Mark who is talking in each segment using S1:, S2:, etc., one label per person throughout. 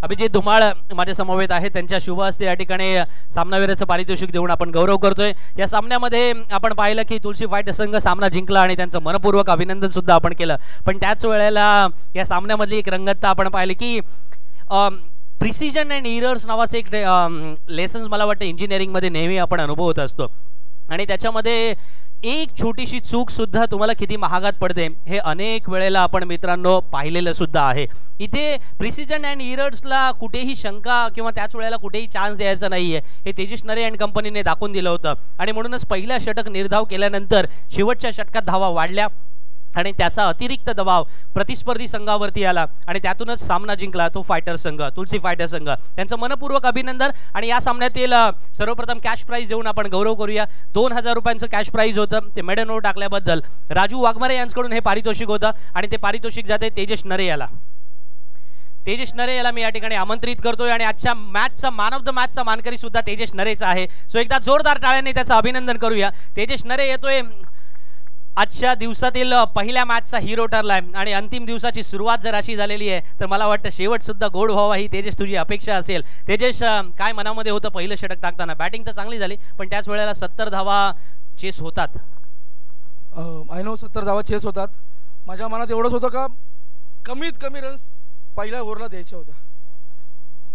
S1: अभिजित धुमाळ माझ्या समवेत आहेत, त्यांच्या शुभ हस्ते या ठिकाणी सामनावीराचं पारितोषिक देऊन आपण गौरव करतोय। या सामन्यामध्ये आपण पाहिलं की तुलसी फायटर संघ सामना जिंकला आणि त्यांचं मनपूर्वक अभिनंदन सुद्धा आपण केलं, पण त्याच वेळेला या सामन्यामधली एक रंगतता आपण पाहिली की प्रिसिजन अँड इरर्स नावाचं एक लेसन्स मला वाटतं इंजिनिअरिंगमध्ये नेहमी आपण अनुभवत असतो आणि त्याच्यामध्ये एक छोटीशी चूक सुद्धा तुम्हाला किती महागात पडते हे अनेक वेळेला आपण मित्रांनो पाहिलेलं सुद्धा आहे। इथे प्रिसिजन अँड इरर्सला कुठेही शंका किंवा त्याच वेळेला कुठेही चान्स द्यायचा नाहीये हे तेजस नरे अँड कंपनीने दाखवून दिलं होतं आणि म्हणूनच पहिल्या षटक निर्धाव केल्यानंतर शेवटच्या षटकात धावा वाढल्या आणि त्याचा अतिरिक्त दबाव प्रतिस्पर्धी संघावरती आला आणि त्यातूनच सामना जिंकला तो फायटर संघ, तुलसी फायटर संघ। त्यांचं मनपूर्वक अभिनंदन आणि या सामन्यातील सर्वप्रथम कॅश प्राइज देऊन आपण गौरव करूया। 2000 रुपयांचं कॅश प्राइज होतं, ते मेडल नोट टाकल्याबद्दल राजू वाघमारे यांच्याकडून हे पारितोषिक होतं आणि ते पारितोषिक जाते तेजस नरे याला। तेजस नरे याला मी या ठिकाणी आमंत्रित करतोय आणि आजच्या मॅचचा मॅन ऑफ द मॅचचा मानकरी सुद्धा तेजस नरेचा आहे। सो एकदा जोरदार टाळ्यांनी त्याचं अभिनंदन करूया। तेजस नरे येतोय आजच्या दिवसातील पहिल्या मॅचचा हिरो ठरलाय आणि अंतिम दिवसाची सुरुवात जर अशी झालेली आहे तर मला वाटतं शेवट सुद्धा गोड व्हावा ही तेजस तुझी अपेक्षा असेल। तेजस काय मनामध्ये होतं पहिलं षटक टाकताना? बॅटिंग तर चांगली झाली पण त्याच वेळेला 70 धावा चेस होतात।
S2: आय नो 70 धावा चेस होतात। माझ्या मनात एवढंच होतं का कमीत कमी रन्स पहिल्या ओव्हरला द्यायचे होते।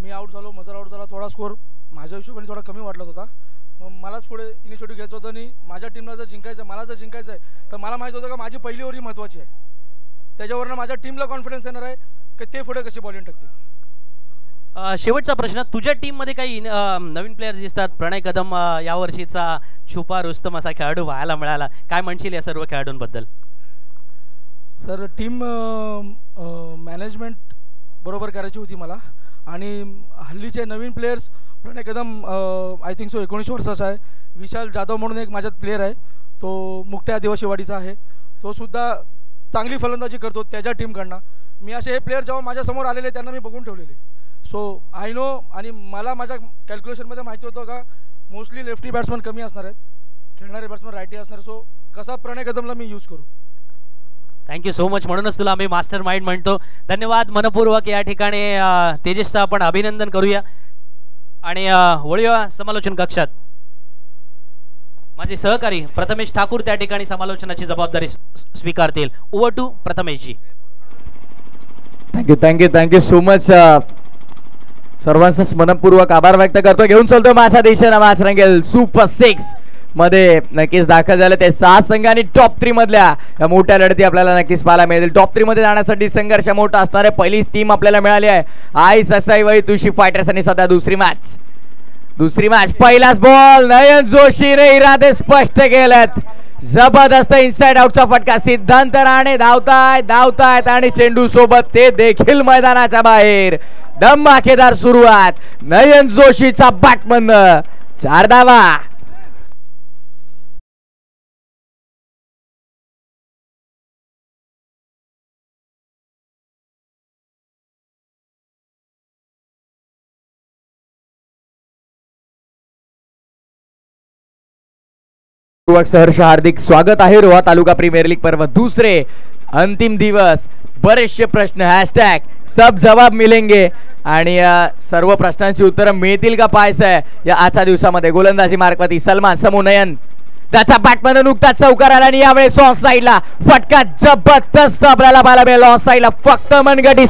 S2: मी आउट झालो, मजर आउट झाला, थोडा स्कोर माझ्या हिशोबाने थोडा कमी वाटला होता। मलाच पुढे इनिशिएटिव्ह घ्यायचं होतं आणि माझ्या टीमला जर जिंकायचं, मला जर जिंकायचं आहे तर मला माहिती होतं का माझी पहिली ओव्हर महत्त्वाची आहे, त्याच्यावरनं माझ्या टीमला कॉन्फिडन्स येणार आहे की ते पुढे कशी बॉलिंग टाकतील।
S1: शेवटचा प्रश्न, तुझ्या टीममध्ये काही नवीन प्लेयर दिसतात? प्रणय कदम यावर्षीचा छुपा रुस्तम असा खेळाडू पाहायला मिळाला, काय म्हणशील या सर्व खेळाडूंबद्दल?
S2: सर टीम मॅनेजमेंट बरोबर करायची होती मला आणि हल्लीचे नवीन players Pranay Kadam I think so 19 वर्षाचा आहे। विशाल जाधव म्हणून एक माझ्यात प्लेयर आहे, तो मुकट्या आदिवासीवाडीचा आहे, तो सुद्धा चांगली फलंदाजी करतो त्याच्या टीमकडनं। मी असे हे प्लेयर जेव्हा माझ्यासमोर आलेले त्यांना मी बघून ठेवलेले। सो आय नो आणि मला माझ्या कॅल्क्युलेशनमध्ये माहिती होतं का मोस्टली लेफ्टी बॅट्समन कमी असणार आहेत, खेळणारे बॅट्समन रायटी असणार, सो कसा प्रणय कदमला मी यूज करू।
S1: थँक्यू सो मच, म्हणूनच तुला आम्ही मास्टर माइंड म्हणतो। धन्यवाद मनपूर्वक। या ठिकाणी तेजसचं आपण अभिनंदन करूया आणि वळूया समालोचन कक्षात। माझे सहकारी प्रथमेश ठाकूर त्या ठिकाणी समालोचनाची जबाबदारी स्वीकारतील। Over to Prathamesh ji.
S3: Thank you thank you thank you so much. सर्वांचं मनपूर्वक आभार व्यक्त करतो। घेऊन चलतो माझा देशाला मास रंगेल सुपर 6 मध्ये नक्कीच दाखल झाले ते 6 संघ आणि टॉप 3 मधल्या या मोठ्या लढती आपल्याला नक्कीच पाहायला मिळतील। टॉप 3 मध्ये जाण्यासाठी संघर्ष मोठा असणार आहे। पहिली टीम आपल्याला मिळाली आहे आई ससाई वही तुळशी फायटर्स आणि सध्या दुसरी मॅच पहिलाच बॉल नयन जोशीने इरादे स्पष्ट केलेत। जबरदस्त इनसाइड आउटचा फटका, सिद्धांत राणे धावतायत आणि चेंडू सोबत ते देखील मैदानाच्या बाहेर। धमाकेदार सुरुवात नयन जोशीचा बॅटमधनं 4 धावा। सहर्ष हार्दिक स्वागत आहे रोहा तालुका प्रीमियर लीग पर्व दूसरे अंतिम दिवस। बरेचसे प्रश्न हॅशटॅग सब जवाब मिलेंगे आणि सर्व प्रश्नांची उत्तरं मिळतील का पाहायचंय या आजच्या दिवसामध्ये। गोलंदाजी मार्कवरती सलमान समोनयन त्याचा बॅटमध्ये नुकताच चौकार आला आणि यावेळेस ऑन साईडला फटका जबरदस्त आपल्याला पाहायला मिळाला। ऑन साईडला फक्त मनगटी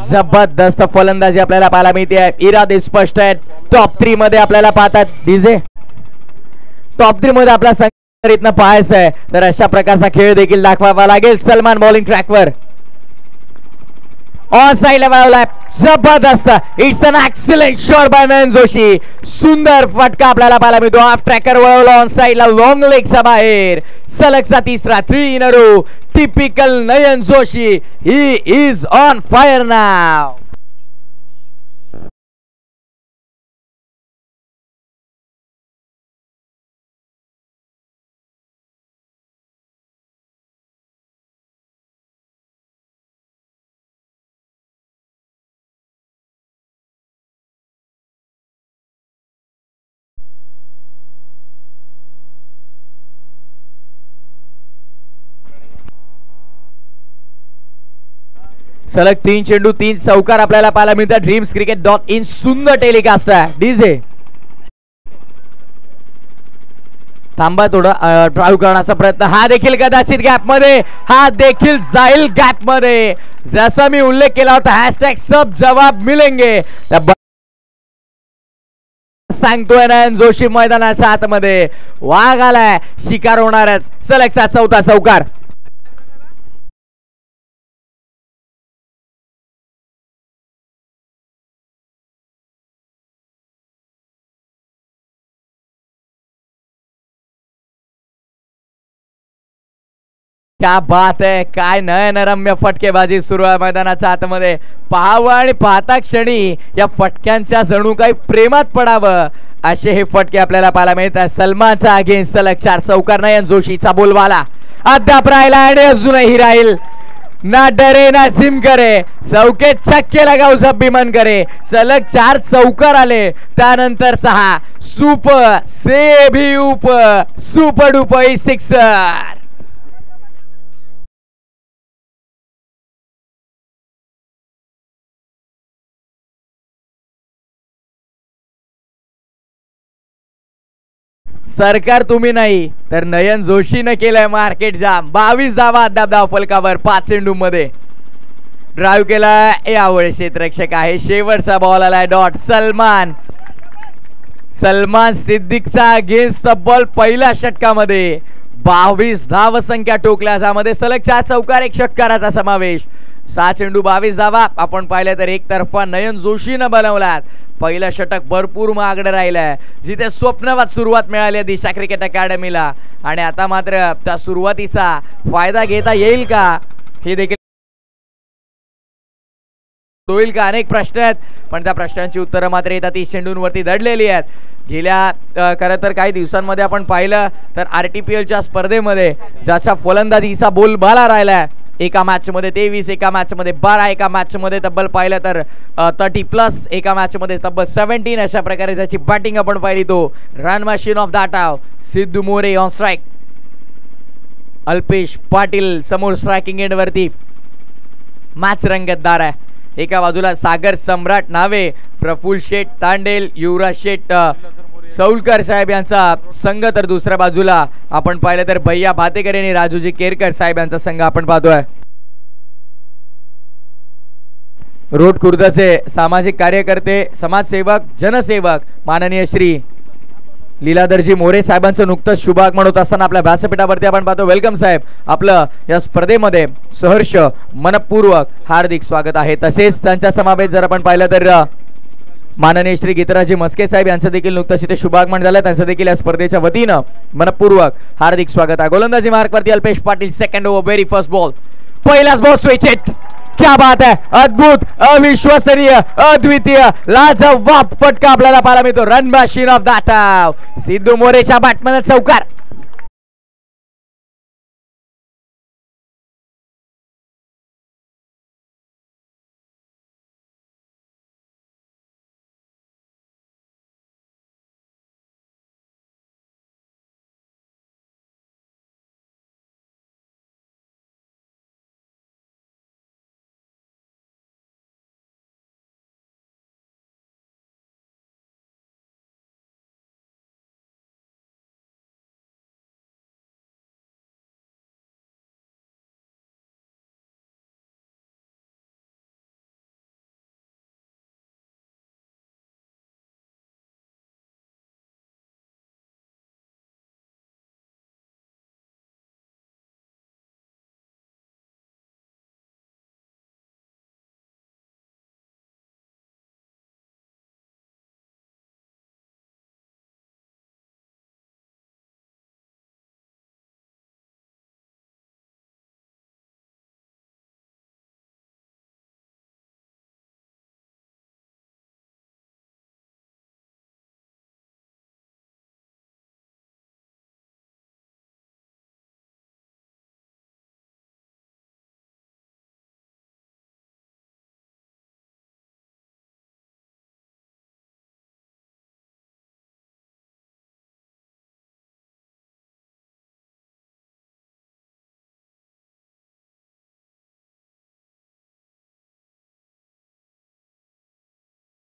S3: जबरदस्त फलंदाजी आपल्याला पाहायला मिळते। इरादे स्पष्ट आहेत। टॉप 3 मध्ये आपल्याला पाहतात डीजे टॉप 3 मध्ये आपला संघ इथनं पाहायचं आहे तर अशा प्रकारचा खेळ देखील दाखवावा लागेल। सलमान बॉलिंग ट्रॅकवर ऑन साइडला वळवलाय, जबरदस्त it's an excellent shot by Nayan Joshi. सुंदर फटका आपल्याला पाहायला मिळतो। ऑफ ट्रॅकर वळवला ऑन साइडला लॉंग लेगच्या बाहेर। सलगचा तिसरा 3 in a row. Typical Nayan Joshi, he is on fire नाव। सलग 3 चेंडू 3 चौकार आपल्याला पाहायला मिळतात. dreamscricket.in सुंदर टेलिकास्ट आहे. डीजे थांबा, थोडं ड्राईव्ह करण्याचा प्रयत्न. हा देखील कदाचित गॅप मध्ये, हा देखील जाईल गॅप मध्ये. जसा मी उल्लेख केला होता हॅशटॅग सब जवाब मिलेंगे, सांगतोय नयन जोशी मैदानाच्या आतमध्ये. वाघ आलाय, शिकार होणारच. सलगचा चौथा चौकार. क्या बात आहे, काय नयनरम्य फटकेबाजी सुरू आहे मैदानाच्या आतमध्ये. पाहावं आणि पाहता क्षणी या फटक्यांच्या जणू काही प्रेमात पडावं असे हे फटके आपल्याला पाहायला मिळतात. सलमानचा अगेन्स्ट सलग 4 चौकार. नयन जोशीचा बोलवाला अद्याप राहिला आणि अजूनही राहील. ना डरे ना जिम करे, चौके छक्के लगाऊ सब भी मन करे. सलग 4 चौकार आले, त्यानंतर 6 सुपर से भी ऊपर, सुपर डुपर सिक्सर. सरकार तुम्ही नाही तर नयन जोशीनं केलंय मार्केट जाम. 22 धावा अद्याप धाव फलकावर 5 चेंडू मध्ये. ड्राईव्ह केलाय, यावेळी क्षेत्ररक्षक आहे. शेवटचा बॉल आलाय डॉट. सलमान सिद्दीकचा अगेन्स्ट बॉल पहिल्या षटकामध्ये 22 धाव संख्या टोकल्या, ज्यामध्ये सलग 4 चौकार 1 षटकाराचा समावेश. 6 चेंडू 22 धावा. आपण पाहिलं तर एकतर्फा नयन जोशीनं बनवलात. पहिलं षटक भरपूर मागणं राहिलंय, जिथे स्वप्नवत सुरुवात मिळाली दिशा क्रिकेट अकॅडमीला. आणि आता मात्र त्या सुरुवातीचा फायदा घेता येईल का हे देखील होईल का, अनेक प्रश्न आहेत. पण त्या प्रश्नांची उत्तरं मात्र येतात 30 चेंडूंवरती दडलेली आहेत. गेल्या खरं तर काही दिवसांमध्ये आपण पाहिलं तर RTPLच्या स्पर्धेमध्ये ज्याच्या फलंदाजीचा बोलबाला राहिलाय. एका मॅच मध्ये 23, एका मॅच मध्ये 12, एका मॅच मध्ये तब्बल पाहिलं तर 30+, एका मॅच मध्ये तब्बल 17. अशा प्रकारे ज्याची बॅटिंग आपण पाहिली तो रन मशीन ऑफ दॅट आव सिद्धू मोरे ऑन स्ट्राईक. अल्पेश पाटील समोर स्ट्रायकिंग एंड वरती. मॅच रंगतदार आहे. एका बाजूला सागर सम्राट नावे, प्रफुल्ल शेठ तांडेल, युवराज शेठ सौलकर साहेब यांचा संघ, तर दुसऱ्या बाजूला आपण पाहिलं तर भैया भातेकर आणि राजूजी केरकर साहेब यांचा संघ आपण पाहतोय. रोड खुर्दचे सामाजिक कार्यकर्ते, समाजसेवक, जनसेवक माननीय श्री लीलाधरजी मोरे साहेबांचं नुकतंच शुभागमन होत असताना आपल्या व्यासपीठावरती आपण पाहतो. वेलकम साहेब, आपलं या स्पर्धेमध्ये सहर्ष मनपूर्वक हार्दिक स्वागत आहे. तसेच त्यांच्या समावेश जर आपण पाहिलं तर माननीय श्री गीतराजी मस्के साहेब यांचं देखील नुकतंच इथे शुभागमन झालं. त्यांचं देखील या स्पर्धेच्या वतीनं मनपूर्वक हार्दिक स्वागत आहे. गोलंदाजी मार्कवरती Alpesh Patil. Second over, very first ball, पहिलाच बॉल स्विच हिट. क्या बात है, अद्भुत, अविश्वसनीय, अद्वितीय, लाजवाब फटका आपल्याला पाहायला मिळतो. रन मशीन ऑफ दॅट आव सिद्धू मोरेच्या बॅटमॅन चौकार.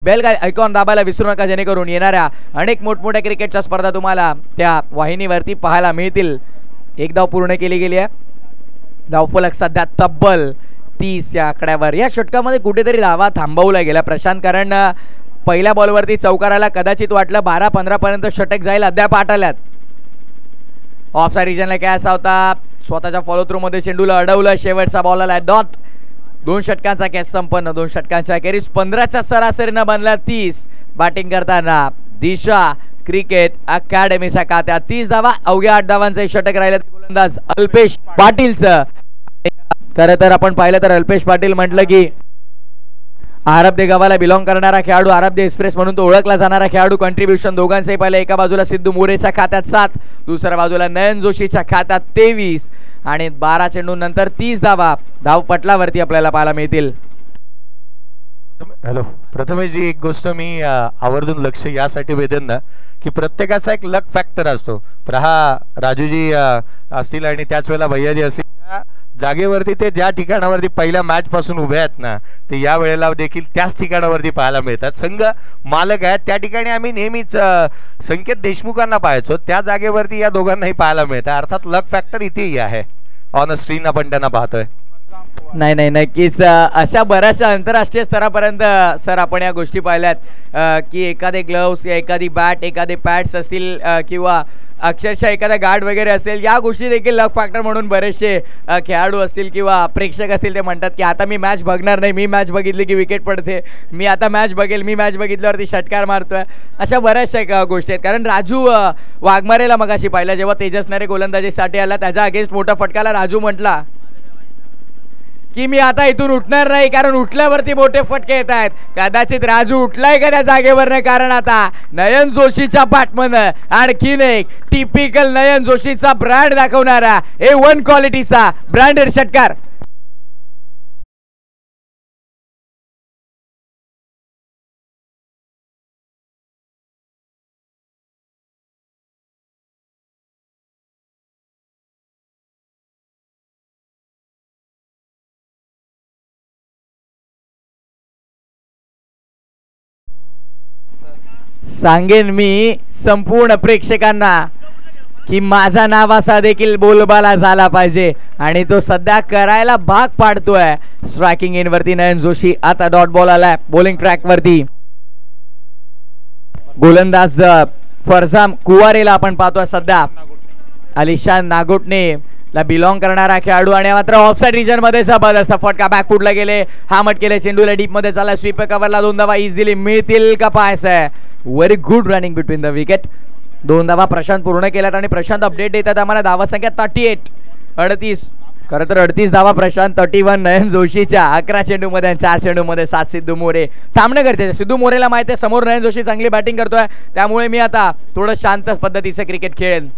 S3: बेल आयकॉन दाबायला विसरू नका, जेणेकरून येणाऱ्या अनेक मोठमोठ्या क्रिकेटच्या स्पर्धा तुम्हाला त्या वाहिनीवरती पाहायला मिळतील. एक धाव पूर्ण केली गेली आहे. धावफलक सध्या तब्बल 30 या आकड्यावर. या षटकामध्ये कुठेतरी धावा थांबवल्या गेल्या प्रशांत, कारण पहिल्या बॉलवरती चौकाराला कदाचित वाटलं 12-15 पर्यंत षटक जाईल, अद्याप 8 आल्यात. ऑफ साइड रिजनला कॅच होता, स्वतःच्या फॉलो थ्रू मध्ये चेंडूला अडवलं. शेवटचा बॉल आला डॉट. 2 षटकांचा कॅच संपन्न. 2 षटकांच्या अखेरीस 15च्या सरासरीनं बनला 30. बॅटिंग करताना दिशा क्रिकेट अकॅडमीच्या खात्यात 30 धावा. अवघ्या 8 धावांचे षटक राहिले गोलंदाज अल्पेश पाटीलचं. खरं तर आपण पाहिलं तर अल्पेश पाटील म्हटलं की आरबदे गावाला बिलॉंग करणारा खेळाडू, आरबदे एक्सप्रेस म्हणून तो ओळखला जाणारा खेळाडू. कॉन्ट्रीब्युशन दोघांचंही पाहिलं. एका बाजूला सिद्धू मोरेच्या खात्यात 7, दुसऱ्या बाजूला नयन जोशीच्या खात्यात 23 आणि 12 चेंडूनंतर 30 धावा धावपटलावरती आपल्याला पाहायला मिळतील.
S4: हॅलो, प्रथमेश जी, एक गोष्ट मी आवर्जून लक्ष यासाठी वेधेन ना की प्रत्येकाचा एक लक फॅक्टर असतो. तर हा राजूजी असतील आणि त्याच वेळेला भैयाजी असतील, त्या जागेवरती ते ज्या ठिकाणावरती पहिल्या मॅच पासून उभे आहेत ना, ते या वेळेला देखील त्याच ठिकाणावरती पाहायला मिळतात. संघ मालक आहेत त्या ठिकाणी आम्ही नेहमीच संकेत देशमुखांना पाहायचो, त्या जागेवरती या दोघांनाही पाहायला मिळतं. अर्थात लक फॅक्टर इथेही आहे. ऑन स्क्रीन आपण त्यांना पाहतोय.
S3: नाही नाही, नक्कीच अशा बऱ्याचशा आंतरराष्ट्रीय स्तरापर्यंत सर आपण या गोष्टी पाहिल्यात की एखादे ग्लव्स, एखादी बॅट, एखादे पॅड्स असतील किंवा अक्षरशः एखादा गार्ड वगैरे असेल, या गोष्टी देखील लक फॅक्टर म्हणून बरेचसे खेळाडू असतील किंवा प्रेक्षक असतील ते म्हणतात की आता मी मॅच बघणार नाही, मी मॅच बघितली की विकेट पडते, मी आता मॅच बघेल, मी मॅच बघितल्यावरती षटकार मारतोय. अशा बऱ्याचशा गोष्टी आहेत. कारण राजू वाघमारेला मगाशी पाहिलं जेव्हा तेजसनरे गोलंदाजीसाठी आला, त्याच्या अगेन्स्ट मोठा फटकाला राजू म्हटला की मी आता इथून उठणार नाही, कारण उठल्यावरती मोठे फटके येत आहेत. कदाचित राजू उठलाय का त्या जागेवरनं, कारण आता नयन जोशीच्या पाठमधनं आणखीन एक टिपिकल नयन जोशीचा ब्रँड दाखवणारा A1 क्वालिटीचा ब्रँडेड षटकार. सांगेन मी संपूर्ण प्रेक्षकांना की माझा नाव असा देखील बोलबाला झाला पाहिजे आणि तो सध्या करायला भाग पाडतोय. स्ट्रायकिंग इन वरती नयन जोशी. आता डॉट बॉल आलाय बॉलिंग ट्रॅक वरती. गोलंदाज फरजाम कुवारेला आपण पाहतोय सध्या. अलिशान नागोटणे ला बिलॉंग करणारा खेळाडू आणि मात्र ऑफसाइड रिजन मध्ये जबरदस्त फटका. बॅकफुटला गेले, हामट केले, चेंडूला डीप मध्ये चालला. स्वीपर कव्हरला 2 धावा इझिली मिळतील का पाहायचंय. Very good running between the wicket. 2 धावा प्रशांत पूर्ण केल्यात आणि प्रशांत अपडेट देतात आम्हाला. धावा संख्या 38. खरं तर 38 धावा प्रशांत, 31 नयन जोशीच्या. 11 चेंडू मध्ये 4 चेंडू मध्ये 7 सिद्धू मोरे. थांबणं गरजेचं. सिद्धू मोरेला माहिती आहे समोर नयन जोशी चांगली बॅटिंग करतोय, त्यामुळे मी आता थोडं शांत पद्धतीचं क्रिकेट खेळेन.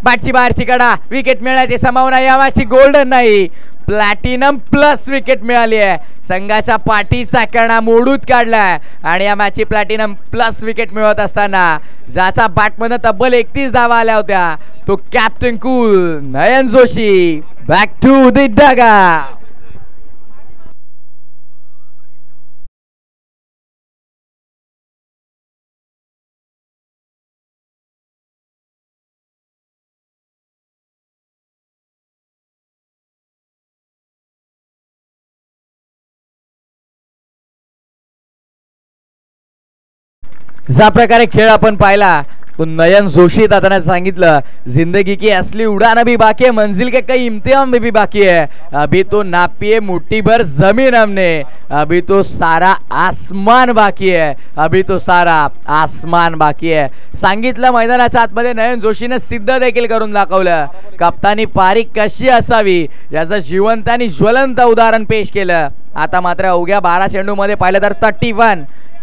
S3: बॅटची बाहेरची कडा, विकेट मिळण्याची संभावना या मॅचची गोल्डन नाही, प्लॅटिनम प्लस विकेट मिळाली आहे. संघाच्या पाठीचा कणा मोडूत काढलाय आणि या मॅचची प्लॅटिनम प्लस विकेट मिळवत असताना ज्याचा बॅटमधून तब्बल 31 धावा आल्या होत्या तो captain cool Nayan Joshi. Back to the डगा. ज्या प्रकारे खेळ आपण पाहिला तो नयन जोशी दादाने सांगितलं, जिंदगी की असली उड़ान भी बाकी है, मंजिल के कई इम्तिहान में भी बाकी है, अभी तो नापिए मुट्ठी भर जमीन हमने, अभी तो सारा आसमान बाकी है, अभी तो सारा आसमान बाकी है. सांगितलं मैदानाच्या आतमध्ये नयन जोशीने सिद्ध देखील करून दाखवलं. कप्तानी पारी कशी असावी याचं जिवंत आणि ज्वलंत उदाहरण पेश केलं. आता मात्र अवघ्या 12 चेंडू मध्ये पाहिलं तर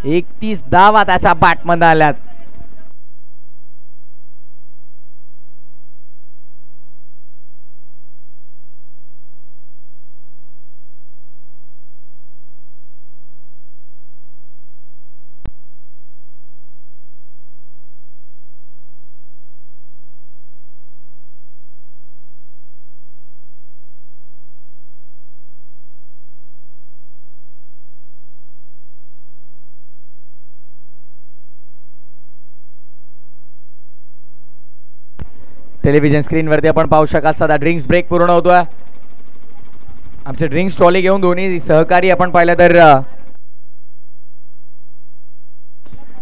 S3: 31 धावा त्याच्या बॅटमध्ये आल्यात. टेलिव्हिजन स्क्रीनवरती आपण पाहू शकाल सध्या ड्रिंक्स ब्रेक पूर्ण होतोय. आमचे ड्रिंक्स ट्रॉली घेऊन दोन्ही सहकारी आपण पाहिलं तर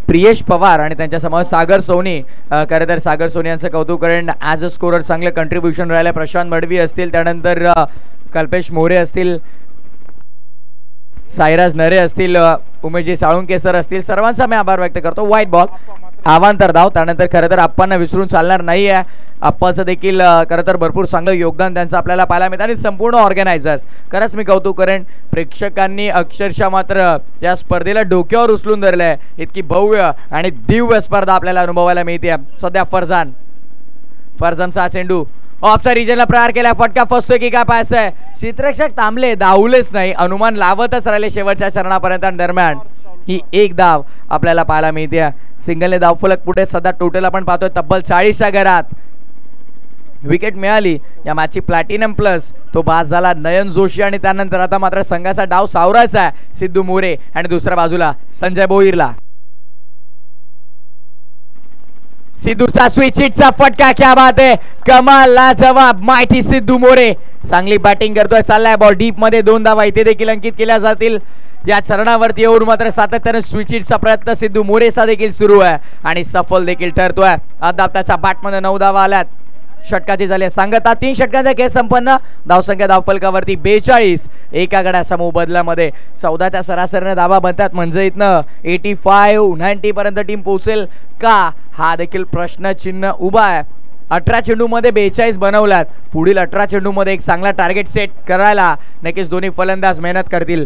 S3: प्रियेश पवार आणि त्यांच्यासमोर सागर सोनी. खरं तर सागर सोनी यांचं कौतुक करेन. ॲज अ स्कोरर चांगलं कंट्रीब्युशन राहिलं. प्रशांत मडवी असतील, त्यानंतर कल्पेश मोरे असतील, साईराज नरे असतील, उमेशजी साळुंके सर असतील, सर्वांचा मी आभार व्यक्त करतो. व्हाईट बॉल आवांतर धाव. त्यानंतर खरं तर आप्पांना विसरून चालणार नाही आहे. आप्पाचं देखील खरं तर भरपूर चांगलं योगदान त्यांचं आपल्याला पाहायला मिळतं आणि संपूर्ण ऑर्गनायझर्स खरंच मी कौतुक करेन. प्रेक्षकांनी अक्षरशः मात्र या स्पर्धेला डोक्यावर उचलून धरलंय. इतकी भव्य आणि दिव्य स्पर्धा आपल्याला अनुभवायला मिळते. सध्या फरजानचा चेंडू ऑफचा रिजनला प्रहार केला. फटका फसतोय की काय पाहायचंय. क्षेत्ररक्षक थांबले, धावलेच नाही, अनुमान लावतच राहिले शेवटच्या चरणापर्यंत. दरम्यान ही एक धाव आपल्याला पाहायला मिळते. सिंगलने धावफलक पुढे. सध्या टोटल आपण पाहतोय तब्बल 40च्या घरात विकेट मिळाली. या मॅचची प्लॅटिनम प्लस तो बास झाला नयन जोशी आणि त्यानंतर आता मात्र संघाचा डाव सावरायचा आहे. सिद्धू मोरे आणि दुसऱ्या बाजूला संजय भोईरला. सिद्धूचा स्विच हिटचा फटका. क्या बात आहे, कमाल, लाजवाब. माहिती सिद्धू मोरे चांगली बॅटिंग करतोय. चाललाय बॉल डीप मध्ये. 2 धावा इथे देखील अंकित केल्या जातील. या चरणावरती येऊन मात्र सातत्याने स्विच हिटचा प्रयत्न सिद्धू मोरेचा देखील सुरू आहे आणि सफल देखील ठरतोय. अद्याप त्याच्या बॅटमध्ये 9 धावा आल्यात. षटकाची झाली सांगता. 3 षटकांचा खेळ संपन्न. धावसंख्या धावफलकावरती 42. एका गड्या समूह बदलामध्ये 14च्या सरासरीने धावा बनतात. म्हणजे इथनं 85-90 पर्यंत टीम पोहोचेल का, हा देखील प्रश्नचिन्ह उभा आहे. 18 चेंडूमध्ये 42 बनवल्यात. पुढील 18 चेंडूमध्ये एक चांगला टार्गेट सेट करायला नक्कीच दोन्ही फलंदाज मेहनत करतील.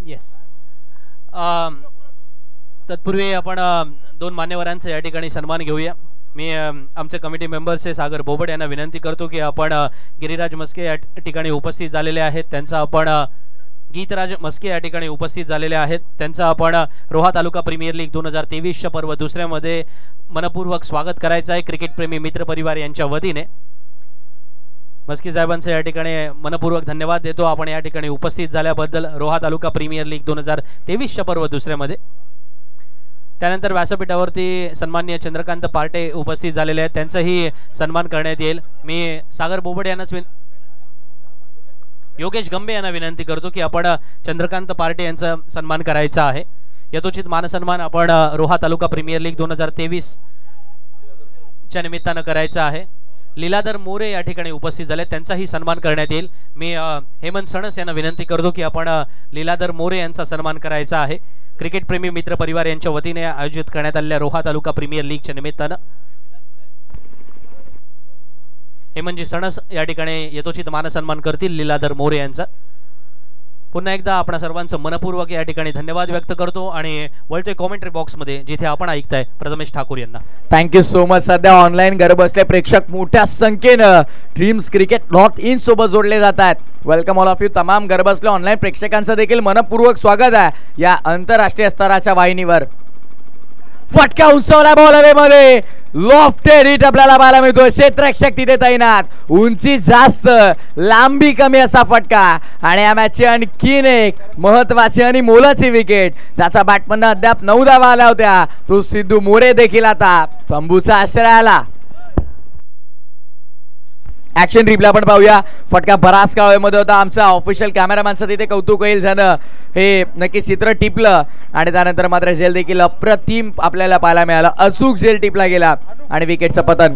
S1: येस. तत्पूर्वी आपण 2 मान्यवरांचा या ठिकाणी सन्मान घेऊया. मी आमचे कमिटी मेंबर्स सागर बोबड यांना विनंती करतो की आपण गिरिराज मस्के या ठिकाणी उपस्थित झालेले आहेत. त्यांचा आपण गीतराज मस्के या ठिकाणी उपस्थित झालेले आहेत. त्यांचं आपण रोहा तालुका प्रीमियर लीग 2023च्या पर्व दुसऱ्यामध्ये मनपूर्वक स्वागत करायचं आहे क्रिकेटप्रेमी मित्र परिवार यांच्या वतीने. मस्के साहेबांचं या ठिकाणी मनपूर्वक धन्यवाद देतो. आपण या ठिकाणी उपस्थित झाल्याबद्दल रोहा तालुका प्रीमियर लीग 2023च्या पर्व दुसऱ्यामध्ये. त्यानंतर व्यासपीठावरती सन्माननीय चंद्रकांत पार्टे उपस्थित झालेले आहेत. त्यांचाही सन्मान करण्यात येईल. मी सागर बोबडे यांनाच योगेश गंबे यांना विनंती करतो की आपण चंद्रकांत पार्टे यांचा सन्मान करायचा आहे. यथोचित मानसन्मान आपण रोहा तालुका प्रीमियर लीग 2023च्या निमित्तानं करायचा आहे. लीलाधर मोरे या ठिकाणी उपस्थित झाले. त्यांचाही सन्मान करण्यात येईल. मी हेमंत सणस यांना विनंती करतो की आपण लीलाधर मोरे यांचा सन्मान करायचा आहे. क्रिकेटप्रेमी मित्र परिवार यांच्या वतीने आयोजित करण्यात आलेल्या रोहा तालुका प्रीमियर लीगच्या निमित्तानं हेमंतजी सणस या ठिकाणी यथोचित मानसन्मान करतील लीलाधर मोरे यांचा. पुन्हा एकदा आपण सर्वांचं मनपूर्वक या ठिकाणी धन्यवाद व्यक्त करतो आणि वळतोय कॉमेंट्री बॉक्समध्ये जिथे आपण ऐकताय प्रथमेश ठाकूर यांना.
S3: Thank you so much. सध्या ऑनलाईन घर बसले प्रेक्षक मोठ्या संख्येनं ड्रीम्स क्रिकेट नॉर्थ इन सोबत जोडले जात आहेत. Welcome all of you. तमाम घर बसले ऑनलाईन प्रेक्षकांचं देखील मनपूर्वक स्वागत आहे या आंतरराष्ट्रीय स्तराच्या वाहिनीवर. फटका उंचावला बॉल हवेमध्ये. लॉफ्टेड हिट आपल्याला पाहायला मिळतो. क्षेत्ररक्षक तिथे तैनात. उंची जास्त, लांबी कमी असा फटका आणि या मॅचची आणखीन एक महत्वाची आणि मोलाची विकेट. ज्याचा बॅटमधनं अद्याप 9 धावा आल्या होत्या. तो सिद्धू मोरे देखील आता तंबूचा आश्रय आला. ऍक्शन रिप्ले आपण पाहूया. फटका बराच काळामध्ये होता. आमचा ऑफिशियल कॅमेरामॅनचं तिथे कौतुक होईल झालं. हे नक्की चित्र टिपलं आणि त्यानंतर मात्र झेल देखील अप्रतिम आपल्याला पाहायला मिळाला. अचूक झेल टिपला गेला आणि विकेटचं पतन.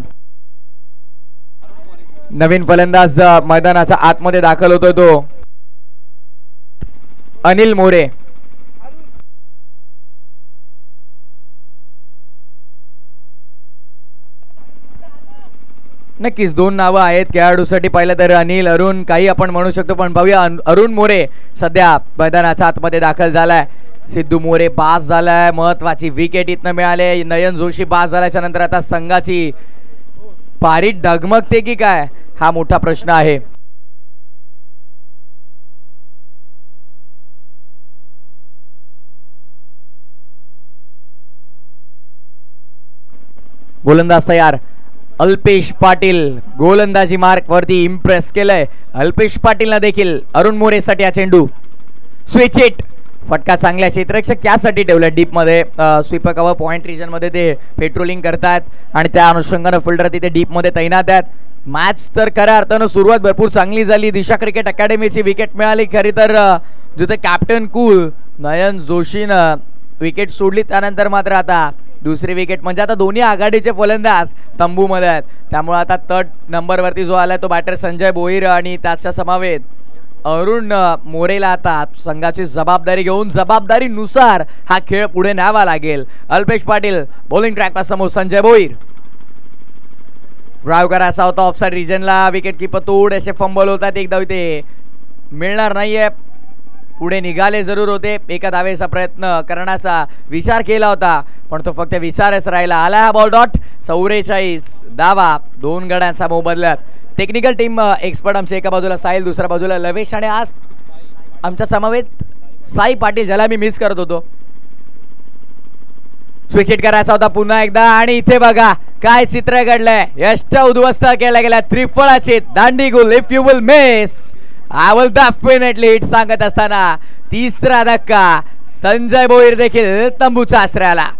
S3: नवीन फलंदाज मैदानाच्या आतमध्ये दाखल होतोय तो अनिल मोरे. नक्कीच 2 नावं आहेत खेळाडूसाठी. पाहिलं तर अनिल, अरुण काही आपण म्हणू शकतो, पण पाहूया अरुण मोरे सध्या मैदानाच्या आतमध्ये दाखल झालाय. सिद्धू मोरे बास झालाय. महत्वाची विकेट इथनं मिळाले. नयन जोशी बास झाल्याच्या नंतर आता संघाची पारी डगमगते की काय, हा मोठा प्रश्न आहे. गोलंदाज तयार. अल्पेश पाटील गोलंदाजी मार्क वरती इम्प्रेस केलंय. अल्पेश पाटीलला देखील अरुण मोरेसाठी हा चेंडू. स्विच हिट फटका चांगला क्षेत्ररक्षक त्यासाठी ठेवला डीप मध्ये स्वीपर कव्हर पॉइंट रिजन मध्ये ते पेट्रोलिंग करतात आणि त्या अनुषंगाने फिल्डर तिथे डीप मध्ये तैनात आहेत. मॅच तर खऱ्या अर्थानं सुरुवात भरपूर चांगली झाली. दिशा क्रिकेट अकॅडमीची विकेट मिळाली खरी तर जिथे कॅप्टन कूल नयन जोशीनं विकेट सोडली. त्यानंतर मात्र आता दुसरी विकेट म्हणजे आता दोन्ही आघाडीचे फलंदाज तंबूमध्ये आहेत. त्यामुळे आता 3rd नंबरवरती जो आलाय तो बॅटर संजय भोईर आणि त्याच्या समवेत अरुण मोरेला आता संघाची जबाबदारी घेऊन जबाबदारीनुसार हा खेळ पुढे न्यावा लागेल. अल्पेश पाटील बॉलिंग ट्रॅकला समोर संजय भोईर ड्राईव्ह करायचा होता ऑफसाइड रिजनला. विकेट किपर थोडेसे फंबल होतात. एकदा इथे मिळणार नाहीये. पुढे निघाले जरूर होते. एका धावेचा प्रयत्न करण्याचा विचार केला होता पण तो फक्त विचारच राहिला. आला हा बॉल डॉट. 44 धावा 2 गड्यांचा मोबदल्यात. टेक्निकल टीम एक्सपर्ट आमच्या एका बाजूला साहिल दुसऱ्या बाजूला लवेश आणि आज आमच्या समवेत साई पाटील ज्याला मी मिस करत होतो. स्विच हिट करायचा होता पुन्हा एकदा आणि इथे बघा काय चित्र घडलंय. यष्ट उद्ध्वस्त केला गेला. त्रिफळाचे दांडी गोल. If you will miss I will definitely hit सांगत असताना तिसरा धक्का. संजय भोईर देखील तंबूच्या आश्रयाला.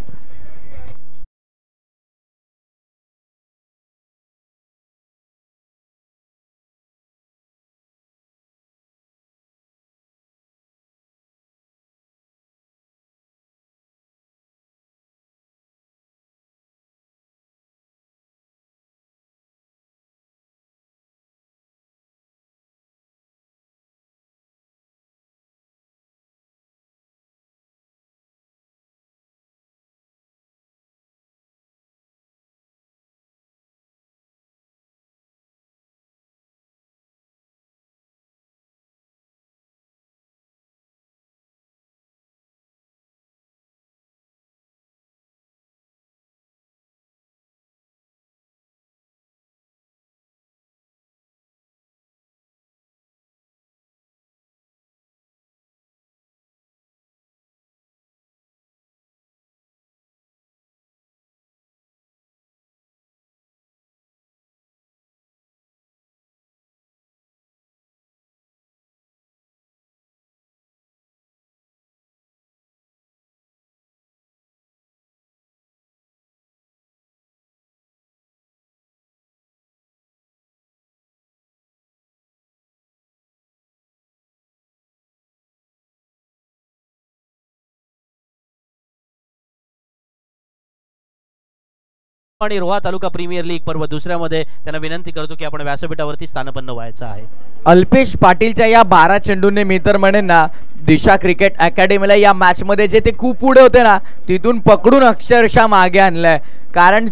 S1: आणि रोहा तालुका प्रीमियर लीग पर्व दुसऱ्यामध्ये त्यांना विनंती करतो की आपण व्यासपीठावरती स्थानपन्न व्हायचं आहे.
S3: अल्पेश पाटीलच्या या 12 चेंडूंनी मी तर म्हणेन ना दिशा क्रिकेट अकॅडमीला या मॅच मध्ये जे ते खूप पुढे होते ना तिथून पकडून अक्षरशः मागे आणलंय. कारण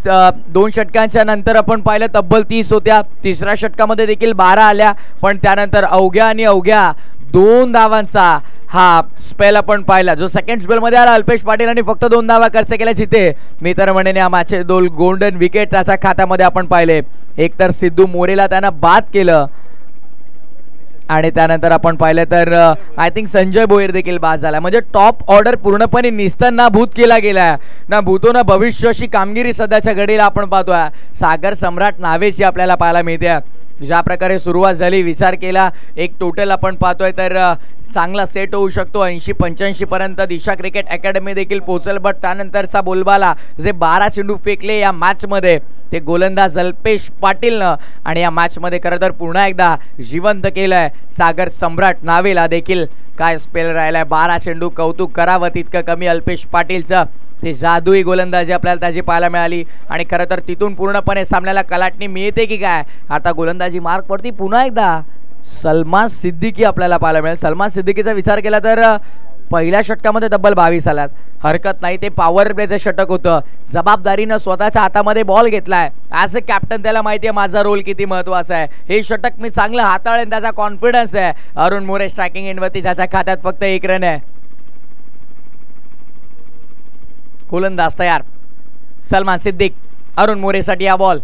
S3: 2 षटकांच्या नंतर आपण पाहिलं तब्बल 30 होत्या. तिसऱ्या षटकामध्ये देखील 12 आल्या पण त्यानंतर अवघ्या आणि अवघ्या 2 धावांचा हा स्पेल आपण पाहिला जो सेकंड स्पेल मध्ये आला. अल्पेश पाटील आणि फक्त 2 धावा खर्च केल्या जिथे मी तर म्हणेन या मॅचचे 2 गोल्डन विकेट त्याच्या खात्यामध्ये आपण पाहिले. एक तर सिद्धू मोरेला त्यानं बाद केलं आणि त्यानंतर आपण पाहिलं तर आय थिंक संजय भोईर देखील बाद झाला. म्हणजे टॉप ऑर्डर पूर्णपणे निस्तनाभूत केला गेला ना भूतो ना भविष्य अशी कामगिरी सध्याच्या घडीला आपण पाहतोय. सागर सम्राट नावेची आपल्याला पाहायला मिळते. ज्या प्रकारे सुरुवात झाली विचार केला एक टोटल आपण पाहतोय तर चांगला सेट होऊ शकतो. 80-85 पर्यंत दिशा क्रिकेट अकॅडमी देखील पोहोचल. बट त्यानंतरचा बोलबाला जे 12 चेंडू फेकले या मॅच मध्ये ते गोलंदाज अल्पेश पाटीलनं आणि या मॅच मध्ये खरं तर पुन्हा एकदा जिवंत केलंय. सागर सम्राट नावेला देखील काय स्पेल राहिलाय. 12 चेंडू कौतुक करावं तितकं कमी. अल्पेश पाटीलचं ते जादुई गोलंदाजी आपल्याला त्याची पाहायला मिळाली आणि खरं तर तिथून पूर्णपणे सामन्याला कलाटणी मिळते की काय. आता गोलंदाजी मार्क पडती पुन्हा एकदा सलमान सिद्दीकी आपल्याला पाहायला मिळेल. सलमान सिद्दीकीचा विचार केला तर पहिल्या षटकामध्ये तब्बल 22 आलात. हरकत नाही ते पॉवर प्लेचं षटक होतं. जबाबदारीनं स्वतःच्या हातामध्ये बॉल घेतलाय. ॲज अ कॅप्टन त्याला माहिती आहे माझा रोल किती महत्वाचा आहे. हे षटक मी चांगलं हाताळेन त्याचा कॉन्फिडन्स आहे. अरुण मोरे स्ट्रायकिंग एंडवरती त्याच्या खात्यात फक्त 1 रन आहे. गोलंदाज तयार. सलमान सिद्दीक अरुण मोरेसाठी हा बॉल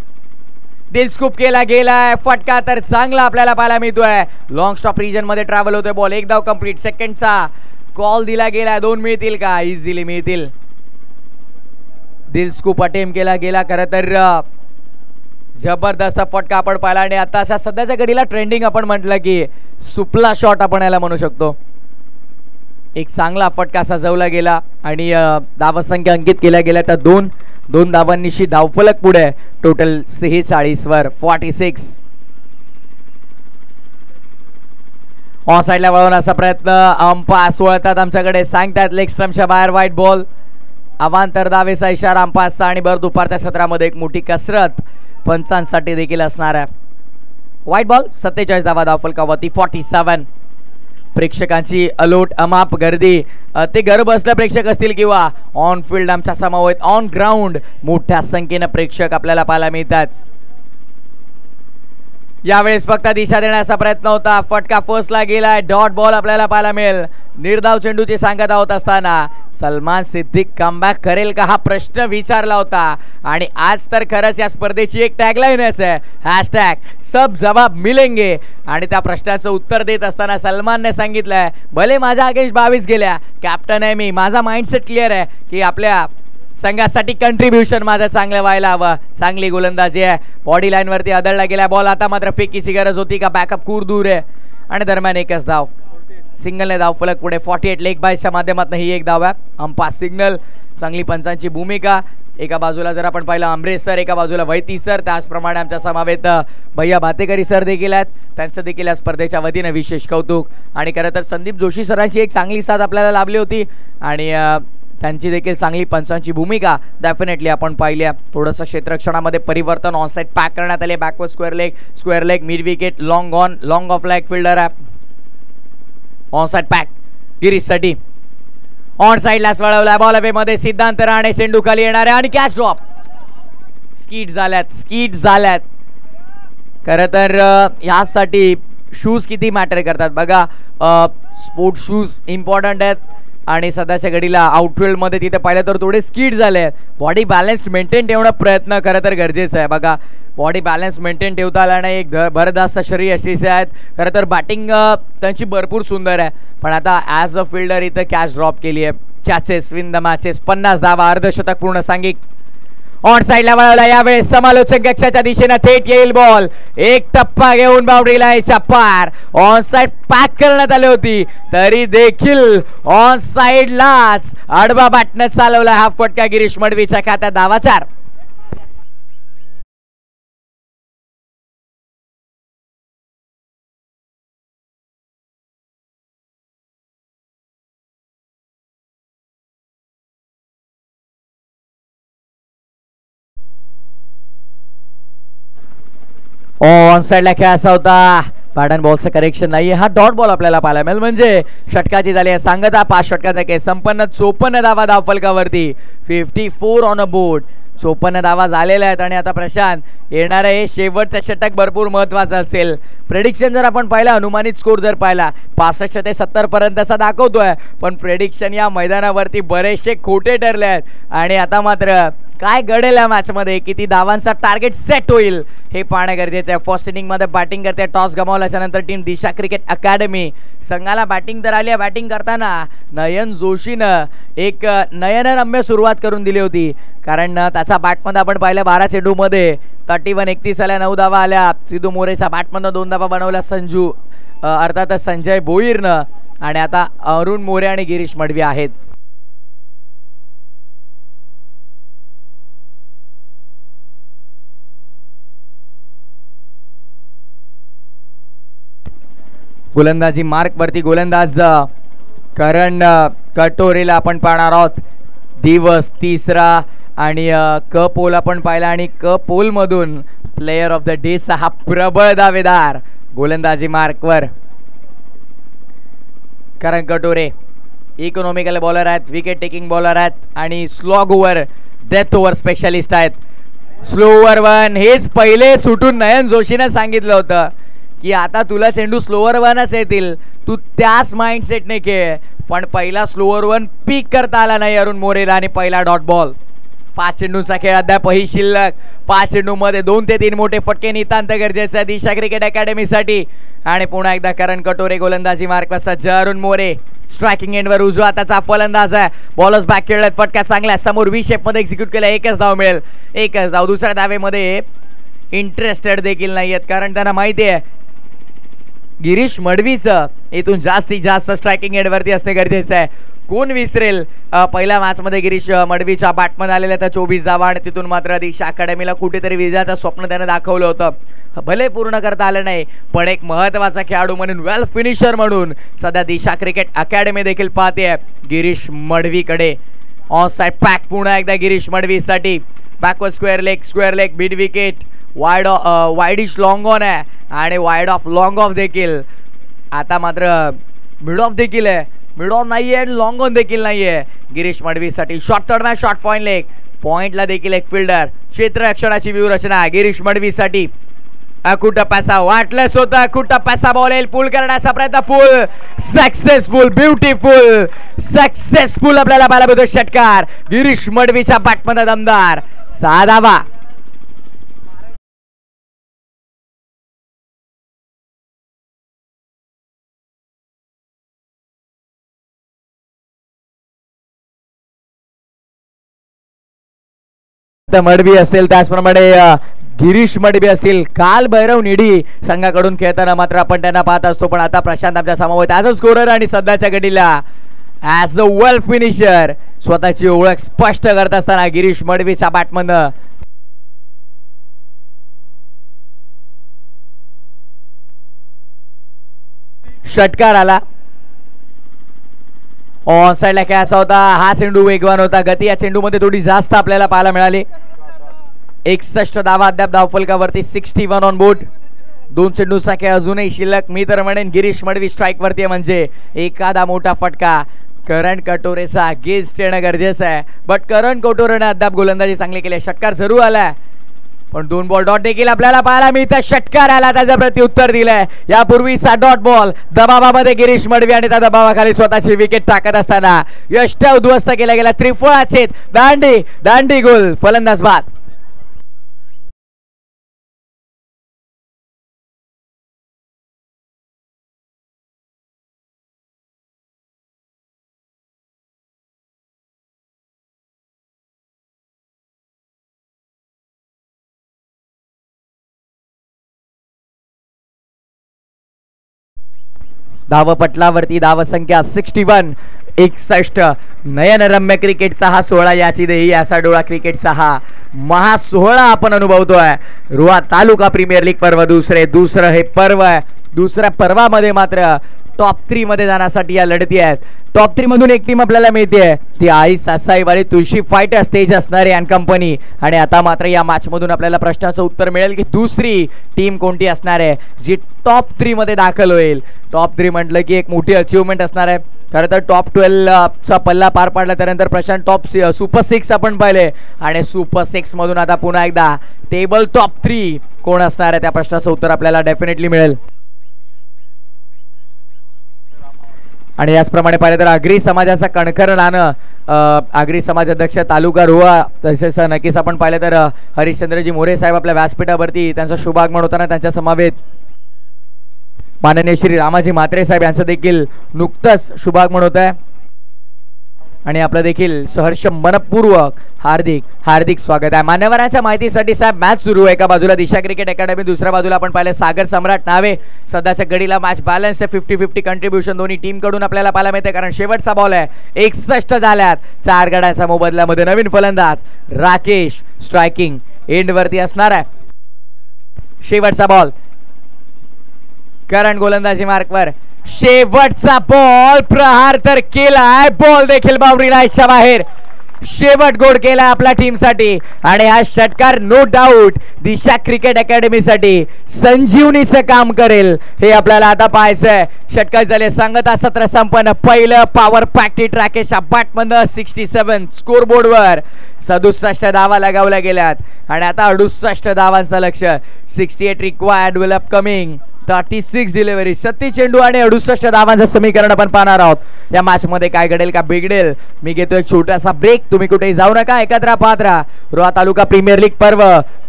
S3: दिल स्कूप केला गेलाय. फटका तर चांगला आपल्याला पाहायला मिळतोय. लॉंग स्टॉप रिजन मध्ये ट्रॅव्हल होतोय बॉल. 1 धाव कंप्लीट. सेकंडचा कॉल दिला गेला. 2 मिळतील का. इझिली मिळतील. दिल स्कूप अटेम्प्ट केला गेला. खरं तर जबरदस्त फटका आपण पाहिला आणि आता अशा सध्याच्या घडीला ट्रेंडिंग आपण म्हटलं की सुपला शॉट आपण याला म्हणू शकतो. एक चांगला फटका सजवला गेला आणि धावसंख्या अंकित केल्या गेल्या तर दोन धावांनीशी धावफलक पुढे टोटल 46 वर 46. ऑन साईडला वळवण्याचा प्रयत्न अंपास वळतात आमच्याकडे सांगतात लेग स्टंपच्या बाहेर व्हाईट बॉल. अवांतर धावेचा इशारा अंपासचा आणि भर दुपारच्या सत्रामध्ये एक मोठी कसरत पंचांसाठी देखील असणार आहे. व्हाईट बॉल 47 धावा धावफलकावरती 47. प्रेक्षकांची अलोट अमाप गर्दी ते घर बसल्या प्रेक्षक असतील किंवा ऑन फील्ड आमच्या समवेत ऑन ग्राउंड मोठ्या संख्येनं प्रेक्षक आपल्याला पाहायला मिळतात. यावेळेस फक्त दिशा देण्याचा प्रयत्न होता. फटका फर्स्टला गेलाय. डॉट बॉल आपल्याला पाहायला मिळेल. निर्धाव चेंडूची सांगता होत असताना सलमान सिद्दीक कमबॅक करेल का हा प्रश्न विचारला होता आणि आज तर खरंच या स्पर्धेची एक टॅगलाईनच आहे हॅशटॅग सब जवाब मिलेंगे आणि त्या प्रश्नाचं उत्तर देत असताना सलमानने सांगितलंय भले माझ्या अगेन्स्ट 22 गेल्या कॅप्टन आहे मी माझा माइंडसेट क्लिअर आहे की आपल्या संघासाठी कंट्रीब्युशन माझं चांगलं व्हायला हवं. चांगली गोलंदाजी आहे. बॉडी लाईन वरती आदळला गेला बॉल. आता मात्र फेकीची गरज होती का बॅकअप खूर दूर आहे आणि दरम्यान एकच धाव. सिंगलने धाव फलक पुढे 48 लेग बायच्या माध्यमातून ही एक धाव आहे. Umpire's signal. चांगली पंचांची भूमिका. एका बाजूला जर आपण पाहिलं अमरेश सर एका बाजूला वैती सर त्याचप्रमाणे आमच्या समावेत भैया भातेकरी सर देखील आहेत. त्यांचं देखील या स्पर्धेच्या वतीनं विशेष कौतुक आणि खरं तर संदीप जोशी सरांची एक चांगली साथ आपल्याला लाभली होती आणि त्यांची देखील चांगली पंचांची भूमिका डेफिनेटली आपण पाहिली. थोडंसं क्षेत्ररक्षणामध्ये परिवर्तन. ऑन साइड पॅक करण्यात आले. Backward square leg mid wicket long on long of leg fielder आहे. ऑन साइड पॅक गिरीशसाठी ऑन साइडलाच वळवला बॉल अवे मध्ये सिद्धांत राणे चेंडू खाली येणार आहे आणि कॅच ड्रॉप. स्कीट झाल्यात. खरं तर ह्यासाठी शूज किती मॅटर करतात बघा. स्पोर्ट शूज इम्पॉर्टंट आहेत आणि सध्याच्या घडीला आउटफील्ड मध्ये तिथे पाहिलं तर थोडे स्कीट झाले. बॉडी बॅलन्स मेंटेन ठेवणं प्रयत्न खरं तर गरजेचं आहे. बघा बॉडी बॅलन्स मेंटेन ठेवता आला नाही. एक भरदास्त शरीर अशीचे आहेत. खरं तर बॅटिंग त्यांची भरपूर सुंदर आहे पण आता ॲज अ फिल्डर इथं कॅच ड्रॉप केली आहे. कॅचेस विन द मॅचेस 50 धावा अर्धशतक पूर्ण सांघिक. ऑन साइडला वळवला. यावेळेस समालोचक कक्षाच्या दिशेनं थेट येईल बॉल. एक टप्पा घेऊन बाउंड्रीला यायच्या पार. ऑन साइड पॅक करण्यात आली होती तरी देखील ऑन साइडलाच आडवा बॅटनं चालवला हा फटका. गिरीश मडवीच्या खात्यात धावा 4. ऑन साइडला खेळायचा होता. पॅटर्न बॉलचं करेक्शन नाहीये. हा डॉट बॉल आपल्याला पाहायला मिळेल म्हणजे षटकाची झाली आहे सांगता. 5 षटकाचा खेळ संपन्न. 54 धावा धावफलकावरती 54 ऑन अ बोर्ड. 54 धावा झालेल्या आहेत आणि आता प्रशांत येणारे हे शेवटचं षटक भरपूर महत्वाचं असेल. प्रेडिक्शन जर आपण पाहिला अनुमानित स्कोर जर पाहिला 65 ते 70 पर्यंतचा दाखवतोय पण प्रेडिक्शन या मैदानावरती बरेचसे खोटे ठरले आहेत आणि आता मात्र काय घडेल या मॅच मध्ये किती धावांचा टार्गेट सेट होईल हे पाहणं गरजेचं आहे. फर्स्ट इनिंग मध्ये बॅटिंग करते. टॉस गमावल्याच्या नंतर टीम दिशा क्रिकेट अकॅडमी संघाला बॅटिंग तर आली आहे. बॅटिंग करताना नयन जोशीनं एक नयनरम्य सुरुवात करून दिली होती कारण त्याचा बॅटमध्ये आपण पाहिलं 12 चेंडूमध्ये 31-31 आल्या 9 धावा आल्या. सिद्धू मोरेच्या बॅटमधनं 2 धावा बनवल्या संजू अर्थातच संजय भोईरनं आणि आता अरुण मोरे आणि गिरीश मडवी आहेत. गोलंदाजी मार्क वरती गोलंदाज करण कटोरेला आपण पाहणार आहोत. दिवस 3रा आणि क पोल आपण पाहिला आणि क पोल मधून प्लेयर ऑफ द डे हा प्रबळ दावेदार गोलंदाजी मार्कवर करण कटोरे. इकॉनॉमिकल बॉलर आहेत. विकेट टेकिंग बॉलर आहेत आणि slog over death over specialist आहेत. स्लो ओव्हर 1 हेच पहिले सुटून नयन जोशीनं सांगितलं होतं की आता तुला चेंडू स्लोअर 1च येतील तू त्याच माइंडसेटने खेळ पण पहिला स्लोअर 1 पीक करता आला नाही अरुण मोरेला आणि पहिला डॉट बॉल. 5 चेंडूचा खेळ अद्यापही शिल्लक. 5 चेंडूमध्ये 2 ते 3 मोठे फटके नितांत गरजेचे आहे दिशा क्रिकेट अकॅडमीसाठी आणि पुन्हा एकदा करण कटोरे गोलंदाजी मार्क सज्ज. अरुण मोरे स्ट्रायकिंग एंडवर उजवा हाताचा फलंदाज आहे. बॉलर्स बॅक खेळत. फटका चांगला समोर व्ही शेप मध्ये एक्झिक्यूट केला. एकच धाव मिळेल. एकच धाव. दुसऱ्या धावेमध्ये इंटरेस्टेड देखील नाही आहेत कारण त्यांना माहिती आहे गिरीश मडवीचं इथून जास्तीत जास्त स्ट्रायकिंग एंडवरती असणे गरजेचं आहे. कोण विसरेल पहिल्या मॅच मध्ये गिरीश मडवीच्या बॅटमध्ये आलेल्या त्या 24 धावा आणि तिथून मात्र दिशा अकॅडमीला कुठेतरी विजयाचं स्वप्न त्यानं दाखवलं होतं. भले पूर्ण करता आलं नाही पण एक महत्वाचा खेळाडू म्हणून वेल फिनिशर म्हणून सध्या दिशा क्रिकेट अकॅडमी देखील पाहते गिरीश मडवीकडे. ऑन साइड पॅक पुन्हा एकदा गिरीश मडवीसाठी. Backward square leg mid wicket wideish long on आहे आणि वाईड ऑफ लॉंग ऑफ देखील. आता मात्र मिड ऑफ देखील आहे, मिड ऑन नाही आहे आणि लॉंग ऑन देखील नाही आहे गिरीश मडवीसाठी. Short third match short point leg पॉइंटला देखील एक फिल्डर. क्षेत्ररक्षणाची व्यूहरचना गिरीश मडवीसाठी. कुठं पैसा वाटलंच होतं, कुठं पैसा बॉल येईल पूल करण्याचा प्रयत्न. पूल सक्सेसफुल, ब्युटिफुल, सक्सेसफुल आपल्याला पाहायला मिळतो षटकार गिरीश मडवीच्या बॅटमध्ये दमदार 6 धावा. मडवी असेल त्याचप्रमाणे गिरीश मडवी असतील. काल भैरव निडी संघाकडून खेळताना मात्र आपण त्यांना पाहत असतो पण आता प्रशांत आमच्या समोर ॲज अ स्कोरर आणि सध्याच्या घडीला ॲज अ वेल फिनिशर स्वतःची ओळख स्पष्ट करत असताना गिरीश मडवीच्या बॅटमधनं षटकार आला. ऑन साइडला खेळायचा होता. हा चेंडू वेगवान होता, गती या चेंडूमध्ये थोडी जास्त आपल्याला पाहायला मिळाली. 61 धावा अद्याप धावफलकावरती. 61 ऑन बोर्ड. 2 चेंडूचा खेळ अजूनही शिल्लक. मी तर म्हणेन गिरीश मडवी स्ट्राईक वरती आहे म्हणजे एखादा मोठा फटका करण कटोरेचा गेस्ट येणं गरजेचं आहे. बट करण कटोरेने अद्याप गोलंदाजी चांगली केली. षटकार जरूर आलाय पण 2 बॉल डॉट देखील आपल्याला पाहायला मिळतं. षटकार आला त्याचं प्रत्युत्तर दिलंय. यापूर्वीचा डॉट बॉल दबावामध्ये गिरीश मडवी आणि त्या दबावाखाली स्वतःची विकेट टाकत असताना यष्ट उद्ध्वस्त केला गेला. त्रिफळाचे दांडी गोल. फलंदाज बाद. धावपटलावरती धावसंख्या 61. 61. नयनरम्य क्रिकेटचा हा सोहळा याची देही याचा डोळा क्रिकेटचा हा महासोहळा आपण अनुभवतोय. रुहा तालुका प्रीमियर लीग पर्व दुसरं हे पर्व आहे. दुसऱ्या पर्वामध्ये मात्र टॉप 3 मध्ये जाण्यासाठी या लढती आहेत. टॉप 3 मधून एक टीम आपल्याला मिळते ती आई सासाईवाली तुळशी फायटर्स तेज असणारे अँड कंपनी. आणि आता मात्र या मॅच मधून आपल्याला प्रश्नाचं उत्तर मिळेल की दुसरी टीम कोणती असणार आहे जी टॉप 3 मध्ये दाखल होईल. टॉप 3 म्हटलं की एक मोठी अचिव्हमेंट असणार आहे. खरं तर टॉप 12 चा पल्ला पार पाडला त्यानंतर प्रशांत टॉप सुपर 6 आपण पाहिले आणि सुपर 6 मधून आता पुन्हा एकदा टेबल टॉप 3 कोण असणार आहे त्या प्रश्नाचं उत्तर आपल्याला डेफिनेटली मिळेल. आणि याचप्रमाणे पाहिलं तर आगरी समाजाचा कणखर नाणं आगरी समाज अध्यक्ष तालुका रुहा तसेच नक्कीच आपण पाहिलं तर हरिश्चंद्रजी मोरे साहेब आपल्या व्यासपीठावरती त्यांचा शुभागमन होताना त्यांच्या समवेत माननीय श्री रामाजी म्हात्रे साहेब यांचं देखील नुकतंच शुभागमन होत आहे आणि आपलं देखील सहर्ष मनपूर्वक हार्दिक स्वागत आहे. मान्यवरांच्या माहितीसाठी साहेब मॅच सुरू आहे. एका बाजूला दिशा क्रिकेट अकॅडमी, दुसऱ्या बाजूला आपण पाहिलं सागर सम्राट नावे. सध्याच्या घडीला मॅच बॅलन्स आहे. 50-50 कंट्रीब्युशन दोन्ही टीम कडून आपल्याला पाहायला मिळते कारण शेवटचा बॉल आहे. 61 झाल्यात. 4 गड्यांच्या मोबदल्यामध्ये नवीन फलंदाज राकेश स्ट्रायकिंग एंड वरती असणार आहे. शेवटचा बॉल करण गोलंदाजी मार्कवर. शेवटचा बॉल प्रहार तर केलाय. बॉल देखील बाउंड्री लाईनच्या बाहेर. शेवट गोड केला आपल्या टीमसाठी आणि हा षटकार नो डाऊट दिशा क्रिकेट अकॅडमीसाठी संजीवनीचं काम करेल हे आपल्याला आता पाहायचंय. षटकार झाले. सांगता सत्र संपन्न. पहिलं पॉवर पॅक्ट राकेशच्या बॅटमधनं 67 स्कोर बोर्डवर 67 धावा लगावल्या गेल्यात आणि आता 68 धावांचं लक्ष. 68 रिक्वायर्ड विल अपकमिंग 36 डिलिव्हरी. 37 चेंडू आणि 68 धावांचं समीकरण आपण पाहणार आहोत. या मॅच मध्ये काय घडेल का बिघडेल. मी घेतो एक छोटासा ब्रेक. तुम्ही कुठेही जाऊ नका. एकत्र पाहत राहा रुहा तालुका प्रीमियर लीग पर्व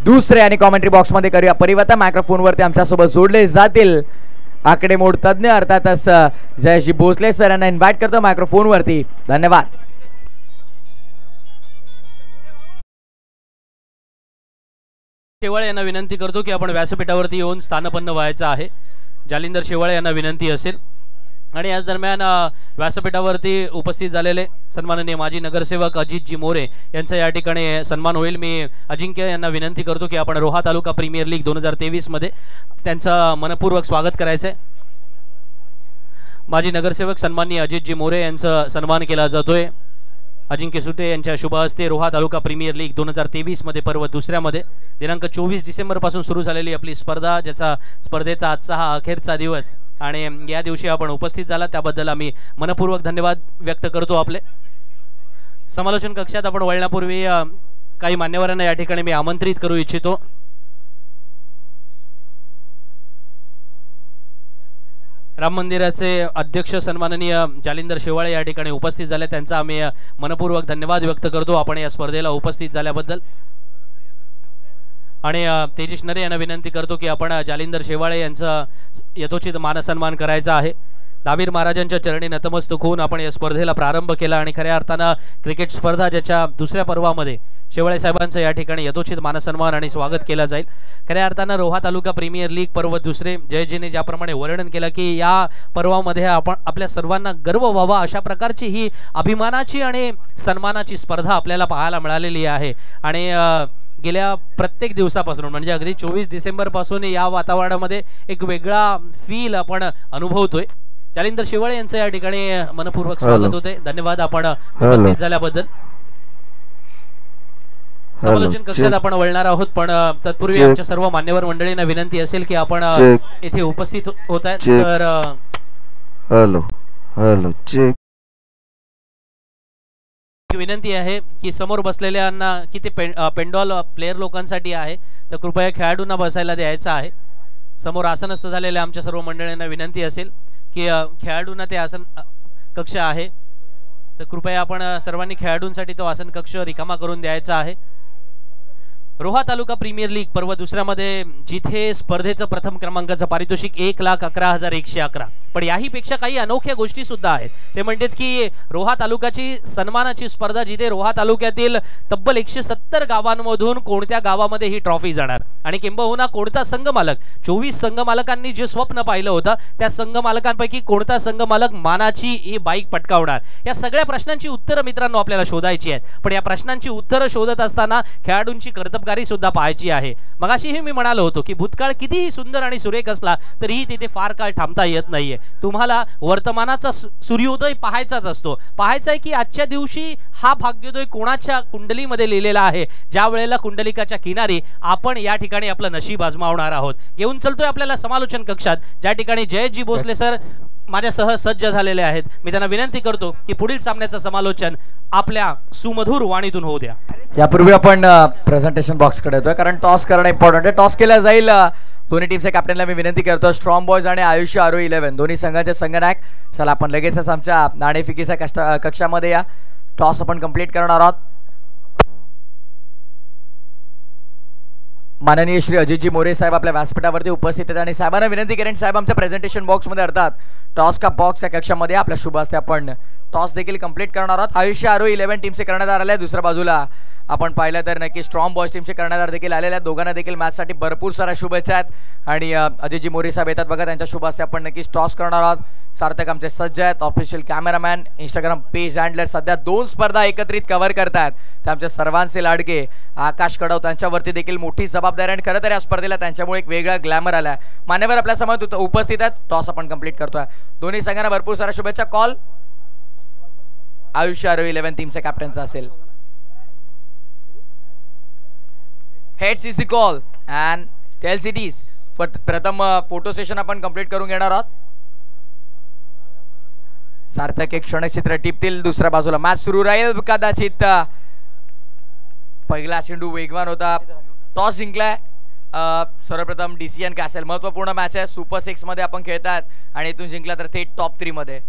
S3: दुसरे आणि कॉमेंट्री बॉक्स मध्ये करूया परिवर्तन. मायक्रोफोन वरती आमच्यासोबत जोडले जातील आकडेमोड तज्ञ अर्थातच जयश्री भोसले सर यांना इन्व्हाइट करतो मायक्रोफोन वरती. धन्यवाद.
S1: केवळ यांना विनंती करतो की आपण व्यासपीठावरती येऊन स्थानपन्न व्हायचं आहे. जालिंदर शेवाळे यांना विनंती असेल. आणि याच दरम्यान व्यासपीठावरती उपस्थित झालेले सन्माननीय माजी नगरसेवक अजितजी मोरे यांचा या ठिकाणी सन्मान होईल. मी अजिंक्य यांना विनंती करतो की आपण रोहा तालुका प्रीमियर लीग 2023 मध्ये त्यांचं मनपूर्वक स्वागत करायचं आहे. माजी नगरसेवक सन्माननीय अजितजी मोरे यांचा सन्मान केला जातोय. अजिंक्य सुटे यांच्या शुभ हस्ते रोहा तालुका प्रीमियर लीग 2023 मध्ये पर्व दुसऱ्यामध्ये दिनांक 24 डिसेंबर पासून सुरू झालेली आपली स्पर्धा, ज्याचा स्पर्धेचा आजचा हा अखेरचा दिवस आणि या दिवशी आपण उपस्थित झाला त्याबद्दल आम्ही मनपूर्वक धन्यवाद व्यक्त करतो. आपले समालोचन कक्षात आपण वळण्यापूर्वी काही मान्यवरांना या ठिकाणी मी आमंत्रित करू इच्छितो. राम मंदिराचे अध्यक्ष सन्माननीय जालिंदर शेवाळे या ठिकाणी उपस्थित झाले, त्यांचा आम्ही मनपूर्वक धन्यवाद व्यक्त करतो आपण या स्पर्धेला उपस्थित झाल्याबद्दल. आणि तेजस नरे यांना विनंती करतो की आपण जालिंदर शेवाळे यांचा यथोचित मानसन्मान करायचा आहे. दावीर महाराजांच्या चरणी नतमस्तक होऊन आपण या स्पर्धेला प्रारंभ केला आणि खऱ्या अर्थानं क्रिकेट स्पर्धा ज्याच्या दुसऱ्या पर्वामध्ये शेवाळे साहेबांचं या ठिकाणी यथोचित मानसन्मान आणि स्वागत केला जाईल. खऱ्या अर्थानं रोहा तालुका प्रीमियर लीग पर्व दुसरे जयजीने ज्याप्रमाणे वर्णन केलं की या पर्वामध्ये आपण आपल्या सर्वांना गर्व व्हावा अशा प्रकारची ही अभिमानाची आणि सन्मानाची स्पर्धा आपल्याला पाहायला मिळालेली आहे. आणि गेल्या प्रत्येक दिवसापासून म्हणजे अगदी 24 डिसेंबर पासून या वातावरणामध्ये एक वेगळा फील आपण अनुभवतोय. जालिंदर शेवाळे यांचं या ठिकाणी मनपूर्वक स्वागत होते. धन्यवाद आपण उपस्थित झाल्याबद्दल. समालोचन कक्षात आपण वळणार आहोत, पण तत्पूर्वी आमच्या सर्व मान्यवर मंडळींना विनंती असेल की आपण येथे उपस्थित होत आहेत तर विनंती आहे की समोर बसलेल्यांना की ते पेंडॉल प्लेयर लोकांसाठी आहे तर कृपया खेळाडूंना बसायला द्यायचं आहे. समोर आसनस्थ झालेल्या आमच्या सर्व मंडळींना विनंती असेल की खेळाडूंना ते आसन कक्ष आहे तर कृपया आपण सर्वांनी खेळाडूंसाठी तो आसन कक्ष रिकामा करून द्यायचा आहे. रोहा तालुका प्रीमियर लीग पर्व दुसऱ्यामध्ये जिथे स्पर्धेचं प्रथम क्रमांकाचं पारितोषिक 1,11,111, पण याही पेक्षा काही अनोख्या गोष्टी सुद्धा आहेत. ते म्हणजेच की रोहा तालुक्याची सन्मानाची स्पर्धा जिथे रोहा तालुक्यातील तब्बल 170 गावांमधून कोणत्या गावामध्ये ही ट्रॉफी जाणार आणि किंबहुना कोणता संघ मालक 24 संघ मालकांनी जे स्वप्न पाहिलं होतं त्या संघ मालकांपैकी कोणता संघ मालक मानाची ही बाईक पटकावणार. या सगळ्या प्रश्नांची उत्तरं मित्रांनो आपल्याला शोधायची आहेत, पण या प्रश्नांची उत्तरं शोधत असताना खेळाडूंची कर्तबगारी सुद्धा पाहायची आहे. मगाशीही मी म्हणालो होतो की भूतकाळ कितीही सुंदर आणि सुरेख असला तरीही तिथे फार काळ थांबता येत नाहीये. तुम्हाला वर्तमानाचा सूर्योदय पाहायचाच असतो. पाहायचा आहे की आजच्या दिवशी हा भाग्योदय कोणाच्या कुंडलीमध्ये लिहिलेला आहे. ज्या वेळेला कुंडलिकाच्या किनारी आपण या ठिकाणी आपलं नशीब आजमावणार आहोत. घेऊन चलतोय आपल्याला समालोचन कक्षात ज्या ठिकाणी जयजी भोसले सर माझ्यासह सज्ज झालेले आहेत. मी त्यांना विनंती करतो की पुढील सामन्याचं समालोचन आपल्या सुमधुर वाणीतून होऊ द्या.
S3: यापूर्वी आपण प्रेझेंटेशन बॉक्स कडे येतोय कारण टॉस करणं इम्पॉर्टंट आहे. टॉस केला जाईल. दोन्ही टीमच्या कॅप्टनला मी विनंती करतो स्ट्रॉंग बॉयज आणि आयुष्य आरो 11 दोन्ही संघाचे संघनायक. चला आपण लगेचच आमच्या नाणेफिकीच्या कक्षामध्ये या. टॉस आपण कंप्लीट करणार आहोत. माननीय श्री अजितजी मोरे साहेब आपल्या व्यासपीठावरती उपस्थित आहेत आणि साहेबांना विनंती करेन साहेब आमच्या प्रेझेंटेशन बॉक्समध्ये अर्थात टॉस का बॉक्स या कक्षामध्ये आपल्या शुभ हस्ते आपण टॉस देखील कंप्लीट करणार आहोत. आयुष्य आरो 11 टीमचे करण्यात आले. दुसऱ्या बाजूला आपण पाहिलं तर नक्की स्ट्रॉंग बॉयज टीमचे कर्णधार देखील आलेले आहेत. दोघांना देखील मॅचसाठी भरपूर साऱ्या शुभेच्छा आहेत आणि अजयजी मोरे साहेब येतात बघा त्यांच्या शुभ हस्ते आपण नक्कीच टॉस करणार आहोत. सार्थक आमचे सज्ज आहेत. Official cameraman Instagram page handler सध्या 2 स्पर्धा एकत्रित कव्हर करतात ते आमचे सर्वांचे लाडके आकाश कडव. त्यांच्यावरती देखील मोठी जबाबदारी आणि खरं तर या स्पर्धेला त्यांच्यामुळे एक वेगळा ग्लॅमर आला आहे. मान्यवर आपल्या समोर उपस्थित आहेत. टॉस आपण कंप्लीट करतोय. दोन्ही संघांना भरपूर साऱ्या शुभेच्छा. कॉल आयुष्य आरो 11 टीमचा कॅप्टनचा असेल. Heads is the call and tails it is. प्रथम फोटो सेशन आपण कंप्लीट करून घेणार आहोत. सार्थक एक क्षणचित्र टिपतील. दुसऱ्या बाजूला मॅच सुरू राहील. कदाचित पहिला चेंडू वेगवान होता. टॉस जिंकलाय. सर्वप्रथम डिसिजन काय असेल. महत्वपूर्ण मॅच आहे. सुपर 6 मध्ये आपण खेळतात आणि इथून जिंकला तर थेट टॉप 3 मध्ये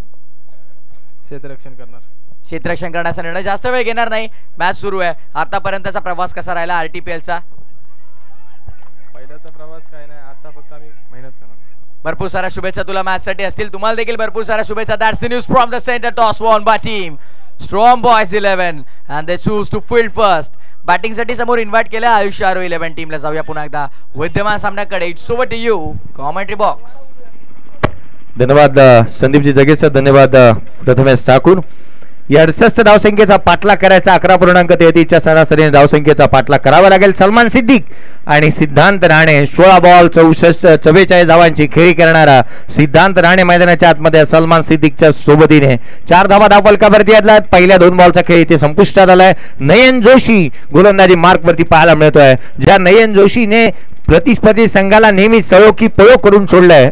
S2: क्षेत्ररक्षण करणार.
S3: क्षेत्ररक्षण करण्याचा निर्णय. जास्त वेळ घेणार नाही. मॅच सुरू आहे. आतापर्यंतचा प्रवास कसा राहिला आरटीपीएलचा.
S2: पहिल्याचा प्रवास काय नाही. आता फक्त आम्ही मेहनत करणार.
S3: भरपूर साऱ्या शुभेच्छा तुला मॅच साठी असतील. तुम्हाला देखील भरपूर साऱ्या शुभेच्छा. That's the news from the centre. Toss won by team strong boys 11 and they choose to field first. Batting साठी समोर इन्व्हाइट केलं आयुष्य आरो 11 टीमला. जाऊया पुन्हा एकदा विद्यमान सामन्याकडे. It's over to you commentary box.
S4: धन्यवाद संदीपजी जगे सर, धन्यवाद प्रथमेश ठाकूर. 68 धावसंख्येचा पाठलाग करायचा, 11.33च्या सरासरीने धावसंख्येचा पाठलाग करावा लागेल. सलमान सिद्दीक आणि सिद्धांत राणे 16 बॉल 44 धावांची खेळी करणारा सिद्धांत राणे मैदानाच्या आतमध्ये सलमान सिद्दीकच्या सोबतीने 4 धावा धावफलकावरती आहेत. पहिल्या 2 बॉलचा खेळ इथे संपुष्टात आलाय. नयन जोशी गोलंदाजी मार्कवरती पाहायला मिळतोय. ज्या नयन जोशीने प्रतिस्पर्धी संघाला नेहमी सळोकी पळो करून सोडलंय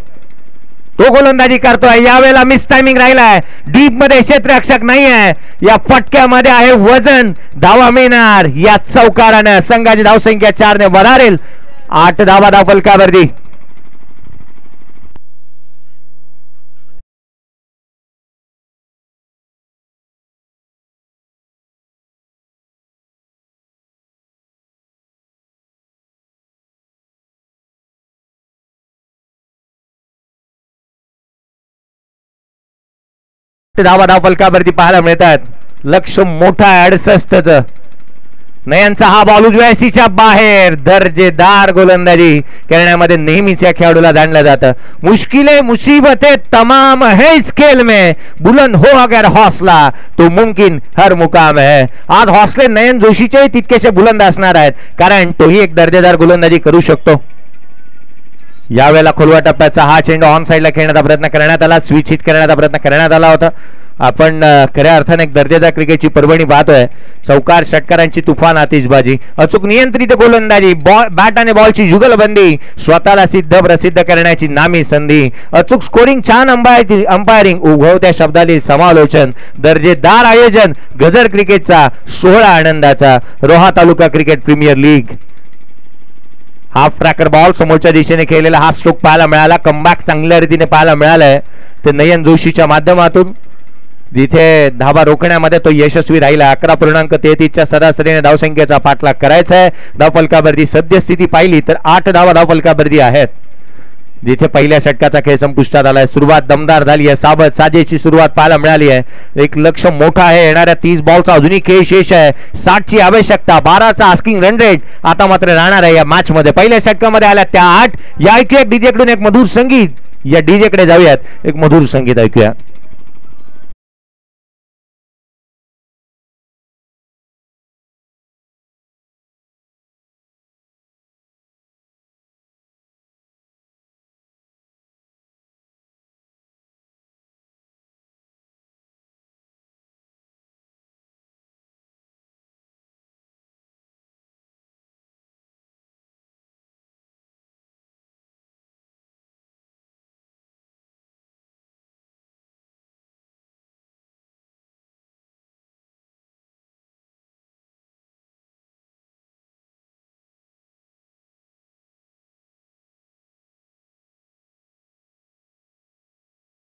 S4: तो गोलंदाजी करतोय. यावेळेला मिस टायमिंग राहिलाय. डीप मध्ये क्षेत्ररक्षक नाही आहे. या फटक्यामध्ये आहे वजन. धावा मिळणार या चौकारानं. संघाची धावसंख्या 4 ने वाढेल. 8 धावा धावफलकावरती. धावा धावफलकावरती पाहायला मिळतात. लक्ष मोठा 68चं. नयनचा हा बॉल उजव्या सीच्या बाहेर. दर्जेदार गोलंदाजी करण्यामध्ये नेहमीच या खेळाडूला जाणलं जातं. मुश्किलें मुसीबतें तमाम है इस खेल में, बुलंद हो अगर हौसला तो मुमकिन हर मुकाम है. आज हौसले नयन जोशीचे तितकेसे बुलंद असणार आहेत, कारण तोही एक दर्जेदार गोलंदाजी करू शकतो. यावेळेला खोलवा टप्प्याचा हा चेंडू ऑन साइडला खेळण्याचा प्रयत्न करण्यात आला. स्विच हिट करण्याचा प्रयत्न करण्यात आला होता. आपण खऱ्या अर्थाने एक दर्जेदार क्रिकेटची पर्वणी पाहतोय. चौकार षटकारांची तुफान आतिषबाजी, अचूक नियंत्रित गोलंदाजी, बॅट आणि बॉलची जुगलबंदी, स्वतःला सिद्ध प्रसिद्ध करण्याची नामी संधी, अचूक स्कोरिंग, छान अंपायरिंग, उगवत्या शब्दातील समालोचन, दर्जेदार आयोजन, गजर क्रिकेटचा 16 आनंदाचा. Roha taluka cricket premier league. Half tracker ball समोरच्या दिशेने खेळलेला हा स्ट्रोक पाहायला मिळाला. कमबॅक चांगल्या रीतीने पाहायला मिळालाय ते नयन जोशीच्या माध्यमातून. जिथे धावा रोखण्यामध्ये तो यशस्वी राहिला. 11.33च्या सरासरीने धावसंख्येचा पाठलाग करायचा आहे. धावफलकावरती सद्यस्थिती पाहिली तर 8 धावा धावफलकावरती आहेत. जिथे पहिल्या षटकाचा खेळ संपुष्टात आलाय. सुरुवात दमदार झाली आहे. साजेची सुरुवात पाहायला मिळाली आहे. एक लक्ष मोठा आहे. येणाऱ्या 30 बॉलचा अजूनही खेळ शेष आहे. 60ची आवश्यकता, 12चा आस्किंग रन रेट आता मात्र राहणार आहे या मॅच मध्ये. पहिल्या षटकामध्ये आल्या त्या 8. या ऐकूया डीजे कडून एक मधुर संगीत. या डीजे कडे जाऊयात, एक मधुर संगीत ऐकूया.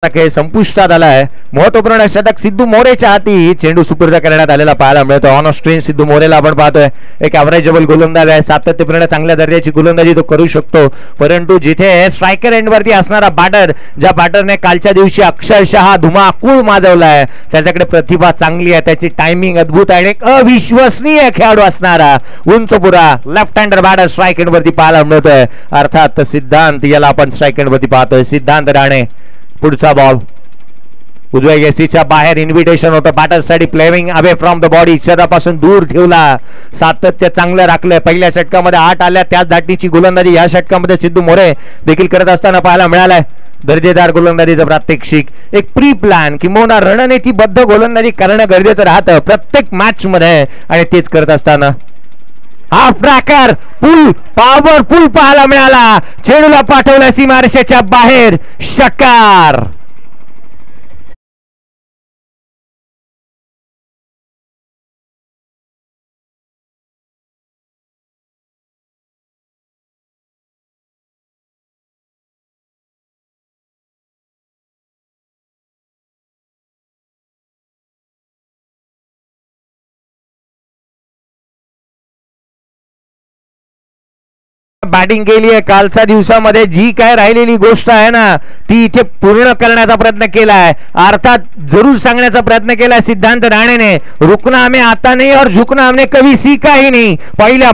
S4: खेळ संपुष्टात आलाय. महत्वपूर्ण षटक सिद्धू मोरेच्या हाती चेंडू सुपूर्द करण्यात आलेला पाहायला मिळतो. ऑन स्ट्रेन सिद्धू मोरेला आपण पाहतोय. एक ॲव्हरेजेबल गोलंदाज आहे. सातत्यपूर्ण चांगल्या दर्जाची गोलंदाजी तो करू शकतो. परंतु जिथे स्ट्रायकर एंडवरती असणारा बॅटर, ज्या बॅटरने कालच्या दिवशी अक्षरशः धुमाकूळ माजवलाय, त्याच्याकडे प्रतिभा चांगली आहे. त्याची टायमिंग अद्भुत आहे. एक अविश्वसनीय खेळाडू असणारा उंचपुरा लेफ्ट हँडर बॅटर स्ट्राईक एंडवरती पाहायला मिळतोय. अर्थात सिद्धांत, याला आपण स्ट्राईक एंडवरती पाहतोय. सिद्धांत राणे. पुढचा बॉल उजव्या यष्टीच्या बाहेर. इन्व्हिटेशन होतं बॅटरसाठी. Playing away from the body, शरीरापासून दूर ठेवला. सातत्य चांगलं राखलंय. पहिल्या षटकामध्ये 8 आल्या, त्याच धाटीची गोलंदाजी या षटकामध्ये सिद्धू मोरे देखील करत असताना पाहायला मिळालाय. दर्जेदार गोलंदाजीचं प्रात्यक्षिक. एक प्री प्लॅन किंवा रणनीतीबद्ध गोलंदाजी करणं गरजेचं राहतं प्रत्येक मॅच मध्ये, आणि तेच करत असताना हाफ ट्रॅकर पुल पॉवरफुल पाहायला मिळाला. चेंडूला पाठवला सीमारेषेच्या बाहेर. षटकार. बॅटिंग केली आहे. कालच्या दिवसामध्ये जी काय राहिलेली गोष्ट आहे ना, ती इथे पूर्ण करण्याचा प्रयत्न केलाय. अर्थात जरूर सांगण्याचा प्रयत्न केलाय सिद्धांत राणेने, रुकना हमें आता नहीं और झुकना हमने कभी सीखा ही नहीं. पहिल्या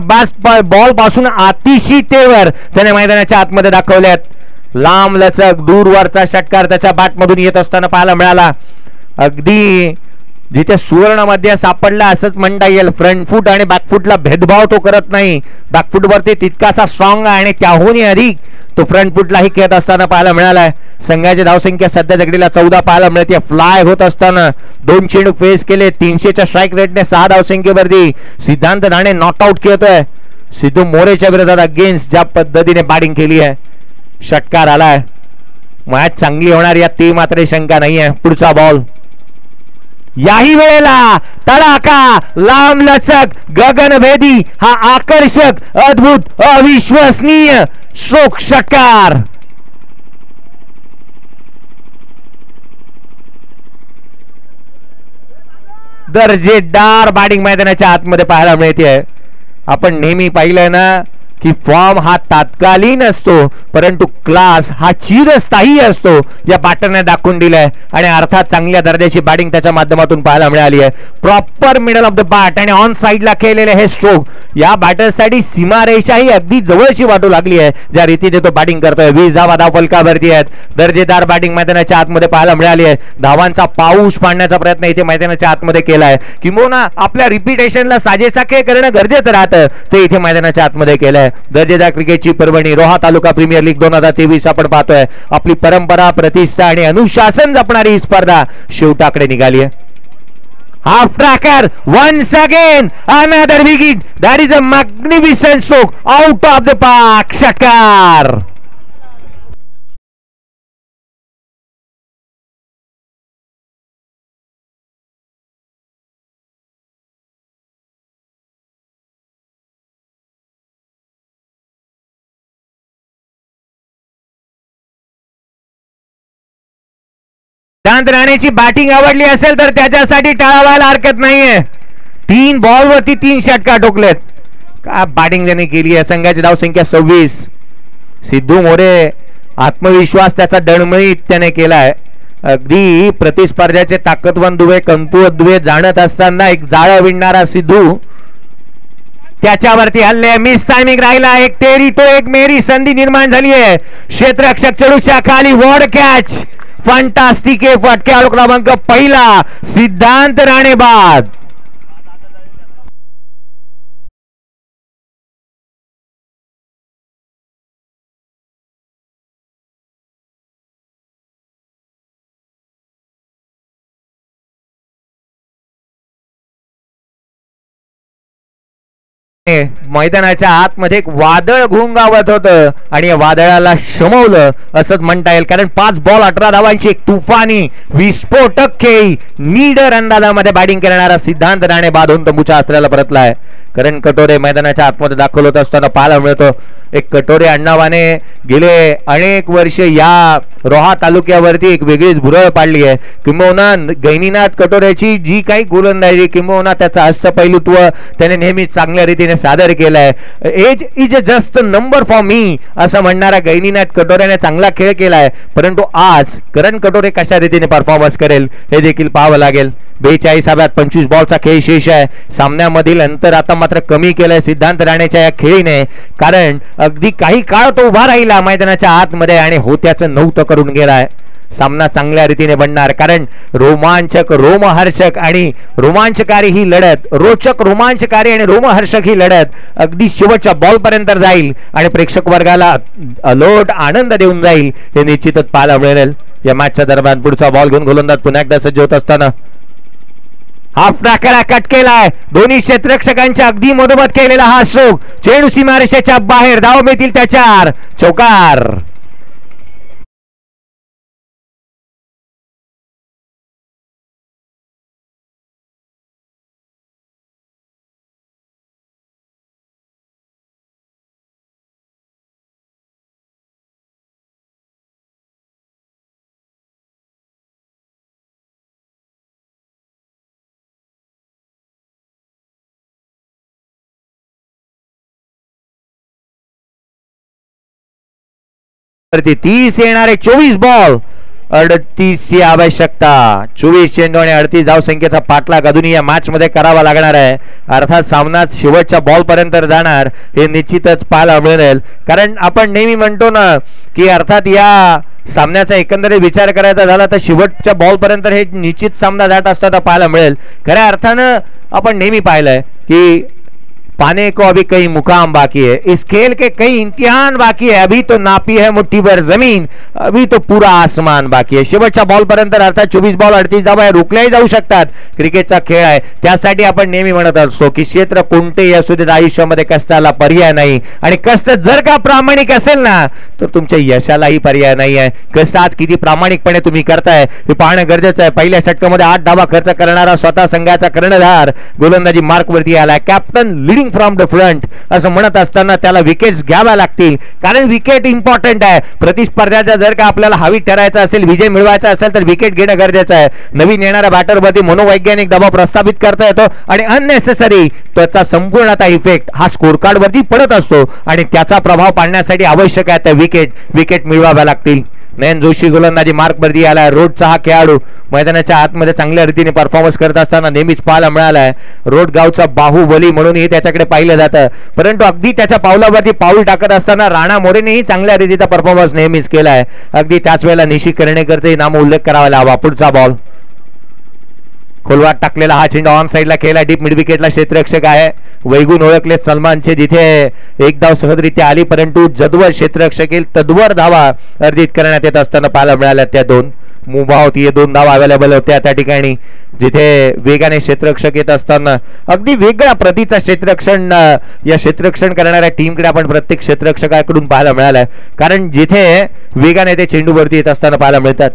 S4: बॉल पासून अतिशयतेवर त्याने मैदानाच्या आतमध्ये दाखवल्यात. लांब लचक दूरवरचा षटकार त्याच्या बॅटमधून येत असताना पाहायला मिळाला. अगदी जिथे सुवर्ण मध्ये सापडला असंच म्हणता येईल. फ्रंट फूट आणि बॅकफूटला भेदभाव तो करत नाही. बॅकफूट वरती तितकासा स्ट्रॉंग आहे आणि त्याहूनही अधिक तो फ्रंट फूटलाही खेळत असताना पाहायला मिळालाय. संघाची धावसंख्या सध्या जगडीला 14 पाहायला मिळते. फ्लाय होत असताना 2 चेंडू फेस केले. 300च्या स्ट्राईक रेटने 6 धावसंख्येवरती सिद्धांत राणे नॉकआउट खेळतोय. सिद्धू मोरेच्या विरोधात अगेन्स्ट ज्या पद्धतीने बॅटिंग केली आहे, षटकार आलाय. मॅच चांगली होणार यात ती मात्र शंका नाहीये. पुढचा बॉल याही वेळेला तडाखा, लांब लचक, गगनभेदी, हा आकर्षक, अद्भुत, अविश्वसनीय स्ट्रोक षटकार. दर्जेदार बॅटिंग मैदानाच्या आतमध्ये पाहायला मिळते. आपण नेहमी पाहिलंय ना की फॉर्म हा तात्कालीन असतो, परंतु क्लास हा चिरस्थायी असतो. या बॅटरने दाखवून दिलाय आणि अर्थात चांगल्या दर्जाची बॅटिंग त्याच्या माध्यमातून पाहायला मिळाली आहे. Proper middle of the bat आणि ऑन साइडला खेळलेले हे स्ट्रोक या बॅटरसाठी सीमारेषा ही अगदी जवळची वाटू लागली आहे. ज्या रीतीने तो बॅटिंग करतोय. 20 धावा धावफलकावरती आहेत. दर्जेदार बॅटिंग मैदानाच्या आतमध्ये पाहायला मिळाली आहे. धावांचा पाऊस पाडण्याचा प्रयत्न इथे मैदानाच्या आतमध्ये केलाय. किंबहुना आपल्या रिपिटेशनला साजेसा खेळ करणं गरजेचं राहतं, ते इथे मैदानाच्या आतमध्ये केलंय. दर्जेदार क्रिकेटची पर्वणी रोहा तालुका प्रीमियर लीग 2023 आपण पाहतोय. आपली परंपरा, प्रतिष्ठा आणि अनुशासन जपणारी ही स्पर्धा शेवटाकडे निघाली आहे. Half tracker once again another wicket. that is a magnificent stroke out of the park. षटकार. सिद्धांत राणेची बॅटिंग आवडली असेल तर त्याच्यासाठी टाळावायला हरकत नाहीये. 3 बॉलवरती 3 षटकार ठोकलेत. काय बॅटिंग त्याने केली आहे. संघाची धावसंख्या 26. सिद्धू मोरे आत्मविश्वास त्याचा डळमळीत त्याने केलाय. अगदी प्रतिस्पर्ध्याचे ताकदवंत दुवे, कमकुवत दुवे जाणत असताना एक जाळं विणणारा सिद्धू त्याच्यावरती हल्ले. मिस टायमिंग राहिला. एक तेरी तो एक मेरी संधी निर्माण झाली आहे. क्षेत्ररक्षक चेडूच्या खाली वॉर्ड कॅच. Fantastic effort. खेळाडू क्रमांक पहिला सिद्धांत राणे बाद. मैदानाच्या आतमध्ये एक वादळ घुंगावत होतं आणि या वादळाला शमवलं असंच म्हणता येईल. कारण 5 बॉल 18 धावांची एक तुफानी विस्फोटक खेळी नीडर अंदाजामध्ये बॅटिंग करणारा सिद्धांत राणे बाद होऊन तंबूच्या आश्रयाला परतलाय. करण कटोरे मैदानाच्या आतमध्ये दाखल होत असताना पाहायला मिळतो. एक कटोरे अण्णावाने गेले अनेक वर्ष या रोहा तालुक्यावरती एक वेगळीच भुरळ पाडली आहे. किंबहुना गैनीनाथ कटोऱ्याची जी काही गोलंदाजी, किंबहुना त्याचा हस्तपैलुत्व त्याने नेहमी चांगल्या रीतीने सादर केलाय. Age is just number for me असं म्हणणारा गैनीनाथ कटोऱ्याने चांगला खेळ केलाय. परंतु आज करण कटोरे कशा रीतीने परफॉर्मन्स करेल हे देखील पाहावं लागेल. 42व्यात 25 बॉलचा खेळ शेष आहे. सामन्यामधील अंतर आता मात्र कमी केलंय सिद्धांत राणेच्या या खेळीने. कारण अगदी काही काळ तो उभा राहिला मैदानाच्या आतमध्ये आणि होत्याचं नव्हतं करून गेलाय. सामना चांगल्या रीतीने बनणार. कारण रोमांचक, रोमहर्षक आणि रोमांचकारी ही लढत, रोचक, रोमांचकारी आणि रोमहर्षक ही लढत अगदी शेवटच्या बॉल पर्यंत जाईल आणि प्रेक्षक वर्गाला अलोट आनंद देऊन जाईल हे निश्चितच पाहायला मिळेल. या मॅचच्या दरम्यान पुढचा बॉल घेऊन गोलंदाज पुन्हा एकदा सज्ज होत असताना हाफ ट्रॅकला कट केलाय. दोन्ही क्षेत्ररक्षकांच्या अगदी मधोमध केलेला हा स्ट्रोक. चेंडू सीमारेषेच्या बाहेर. धाव मिळतील त्याच्यावर. चौकार. वरती 30 येणारे 24 बॉल
S5: 38 ची आवश्यकता. 24 चेंडू आणि 38 धाव संख्येचा पाठलाग अजूनही या मॅच मध्ये करावा लागणार आहे. अर्थात सामना शेवटच्या बॉल पर्यंत जाणार हे निश्चितच पाहायला मिळेल. कारण आपण नेहमी म्हणतो ना की अर्थात या सामन्याचा एकंदरीत विचार करायचा झाला तर शेवटच्या बॉल पर्यंत हे निश्चित सामना जात असताना पाहायला मिळेल. खऱ्या अर्थानं आपण नेहमी पाहिलंय की पाने को अभी कई मुकाम बाकी है, इस खेल के कई इम्तिहान बाकी है. अभी तो नापी है मुट्ठी भर जमीन, अभी तो पूरा आसमान बाकी है. शेवटच्या बॉल पर्यंत अर्थात 24 बॉल 38 धावा रोखल्याही जाऊ शकतात. क्रिकेटचा खेळ आहे, त्यासाठी आपण नेहमी म्हणत असतो की क्षेत्र कोणतेही असू देत आयुष्यामध्ये कष्टाला पर्याय नाही. आणि कष्ट जर का प्रामाणिक असेल ना तर तुमच्या यशालाही पर्याय नाही आहे. कष्ट आज किती प्रामाणिकपणे तुम्ही करताय हे पाहणं गरजेचं आहे. पहिल्या षटकामध्ये 8 धावा खर्च करणारा स्वतः संघाचा कर्णधार गोलंदाजी मार्कवरती आलाय. Captain leading from the front असं म्हणत असताना त्याला विकेट्स घ्याव्या लागतील, कारण विकेट इम्पॉर्टंट आहे. प्रतिस्पर्ध्याचा जर का आपल्याला हवी ठरायचा असेल, विजय मिळवायचा असेल तर विकेट घेणं गरजेचं आहे. नवीन येणाऱ्या बॅटरवरती मनोवैज्ञानिक दबाव प्रस्थापित करता येतो आणि अननेसेसरी त्याचा संपूर्णतः इफेक्ट हा स्कोर कार्ड वरती पडत असतो आणि त्याचा प्रभाव पाडण्यासाठी आवश्यक आहे त्या विकेट मिळवाव्या लागतील. नयन जोशी गोलंदाजी मार्कवरती आलाय. रोडचा हा खेळाडू मैदानाच्या आतमध्ये चांगल्या रीतीने परफॉर्मन्स करत असताना नेहमीच पाहायला मिळालाय. रोड गावचा बाहुबली म्हणूनही त्याच्याकडे पाहिलं जातं, परंतु अगदी त्याच्या पावलावरती पाऊल टाकत असताना राणा मोरेनेही चांगल्या रीतीचा परफॉर्मन्स नेहमीच केलाय. अगदी त्याच वेळेला निशी कर्णेकरचाही नाम उल्लेख करावा हवा. पुढचा बॉल खोलवाट टाकलेला हा चेंडू ऑन साइडला खेळला. डीप मिड विकेटला क्षेत्ररक्षक आहे. वैगून ओळखले सलमानचे, जिथे एक धाव सहजरित्या आली, परंतु जदवर क्षेत्ररक्षक येईल तद्वर धावा अर्जित करण्यात येत असताना पाहायला मिळाल्या. त्या 2 मुभा होती, 2 धावा अवेलेबल होत्या त्या ठिकाणी, जिथे वेगाने क्षेत्ररक्षक येत असताना अगदी वेगळ्या प्रतीचा क्षेत्ररक्षण या क्षेत्ररक्षण करणाऱ्या टीमकडे आपण प्रत्येक क्षेत्ररक्षकाकडून पाहायला मिळालाय. कारण जिथे वेगाने ते चेंडूवरती येत असताना पाहायला मिळतात.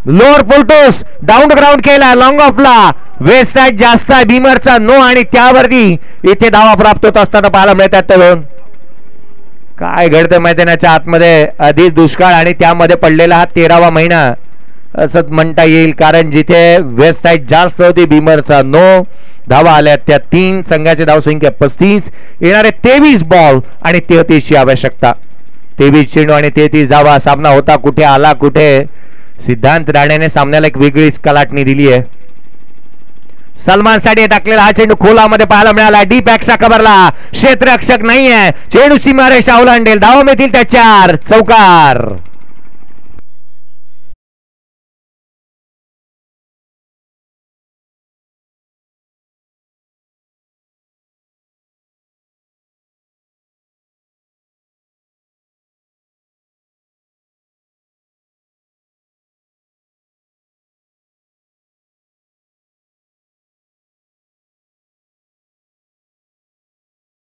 S5: लोअर फुलटोस डाऊन ग्राउंड केला. लॉंग ऑफला वेस्ट साइड जास्त आहे बीमरचा नो आणि त्यावरती इथे धावा प्राप्त होत असताना पाहायला मिळतात. तर काय घडतं मैदानाच्या आतमध्ये, आधीच दुष्काळ आणि त्यामध्ये पडलेला हा 13वा महिना असं म्हणता येईल. कारण जिथे वेस्ट साइड जास्त होती बीमरचा नो, धावा आल्या त्या 3, संघाची धावसंख्या 35, येणारे 23 बॉल आणि 33 ची आवश्यकता. 23 चेंडू आणि 33 धावा. सामना होता कुठे आला कुठे. सिद्धांत राणेने सामन्याला एक वेगळीच कलाटणी दिली आहे. सलमान साठी टाकलेला हा चेंडू खोलामध्ये पाहायला मिळाला. डीप बॅकचा कव्हरला क्षेत्ररक्षक नाहीये. चेंडू सीमारेषा ओलांडेल. धावा मिळतील त्या 4. चौकार.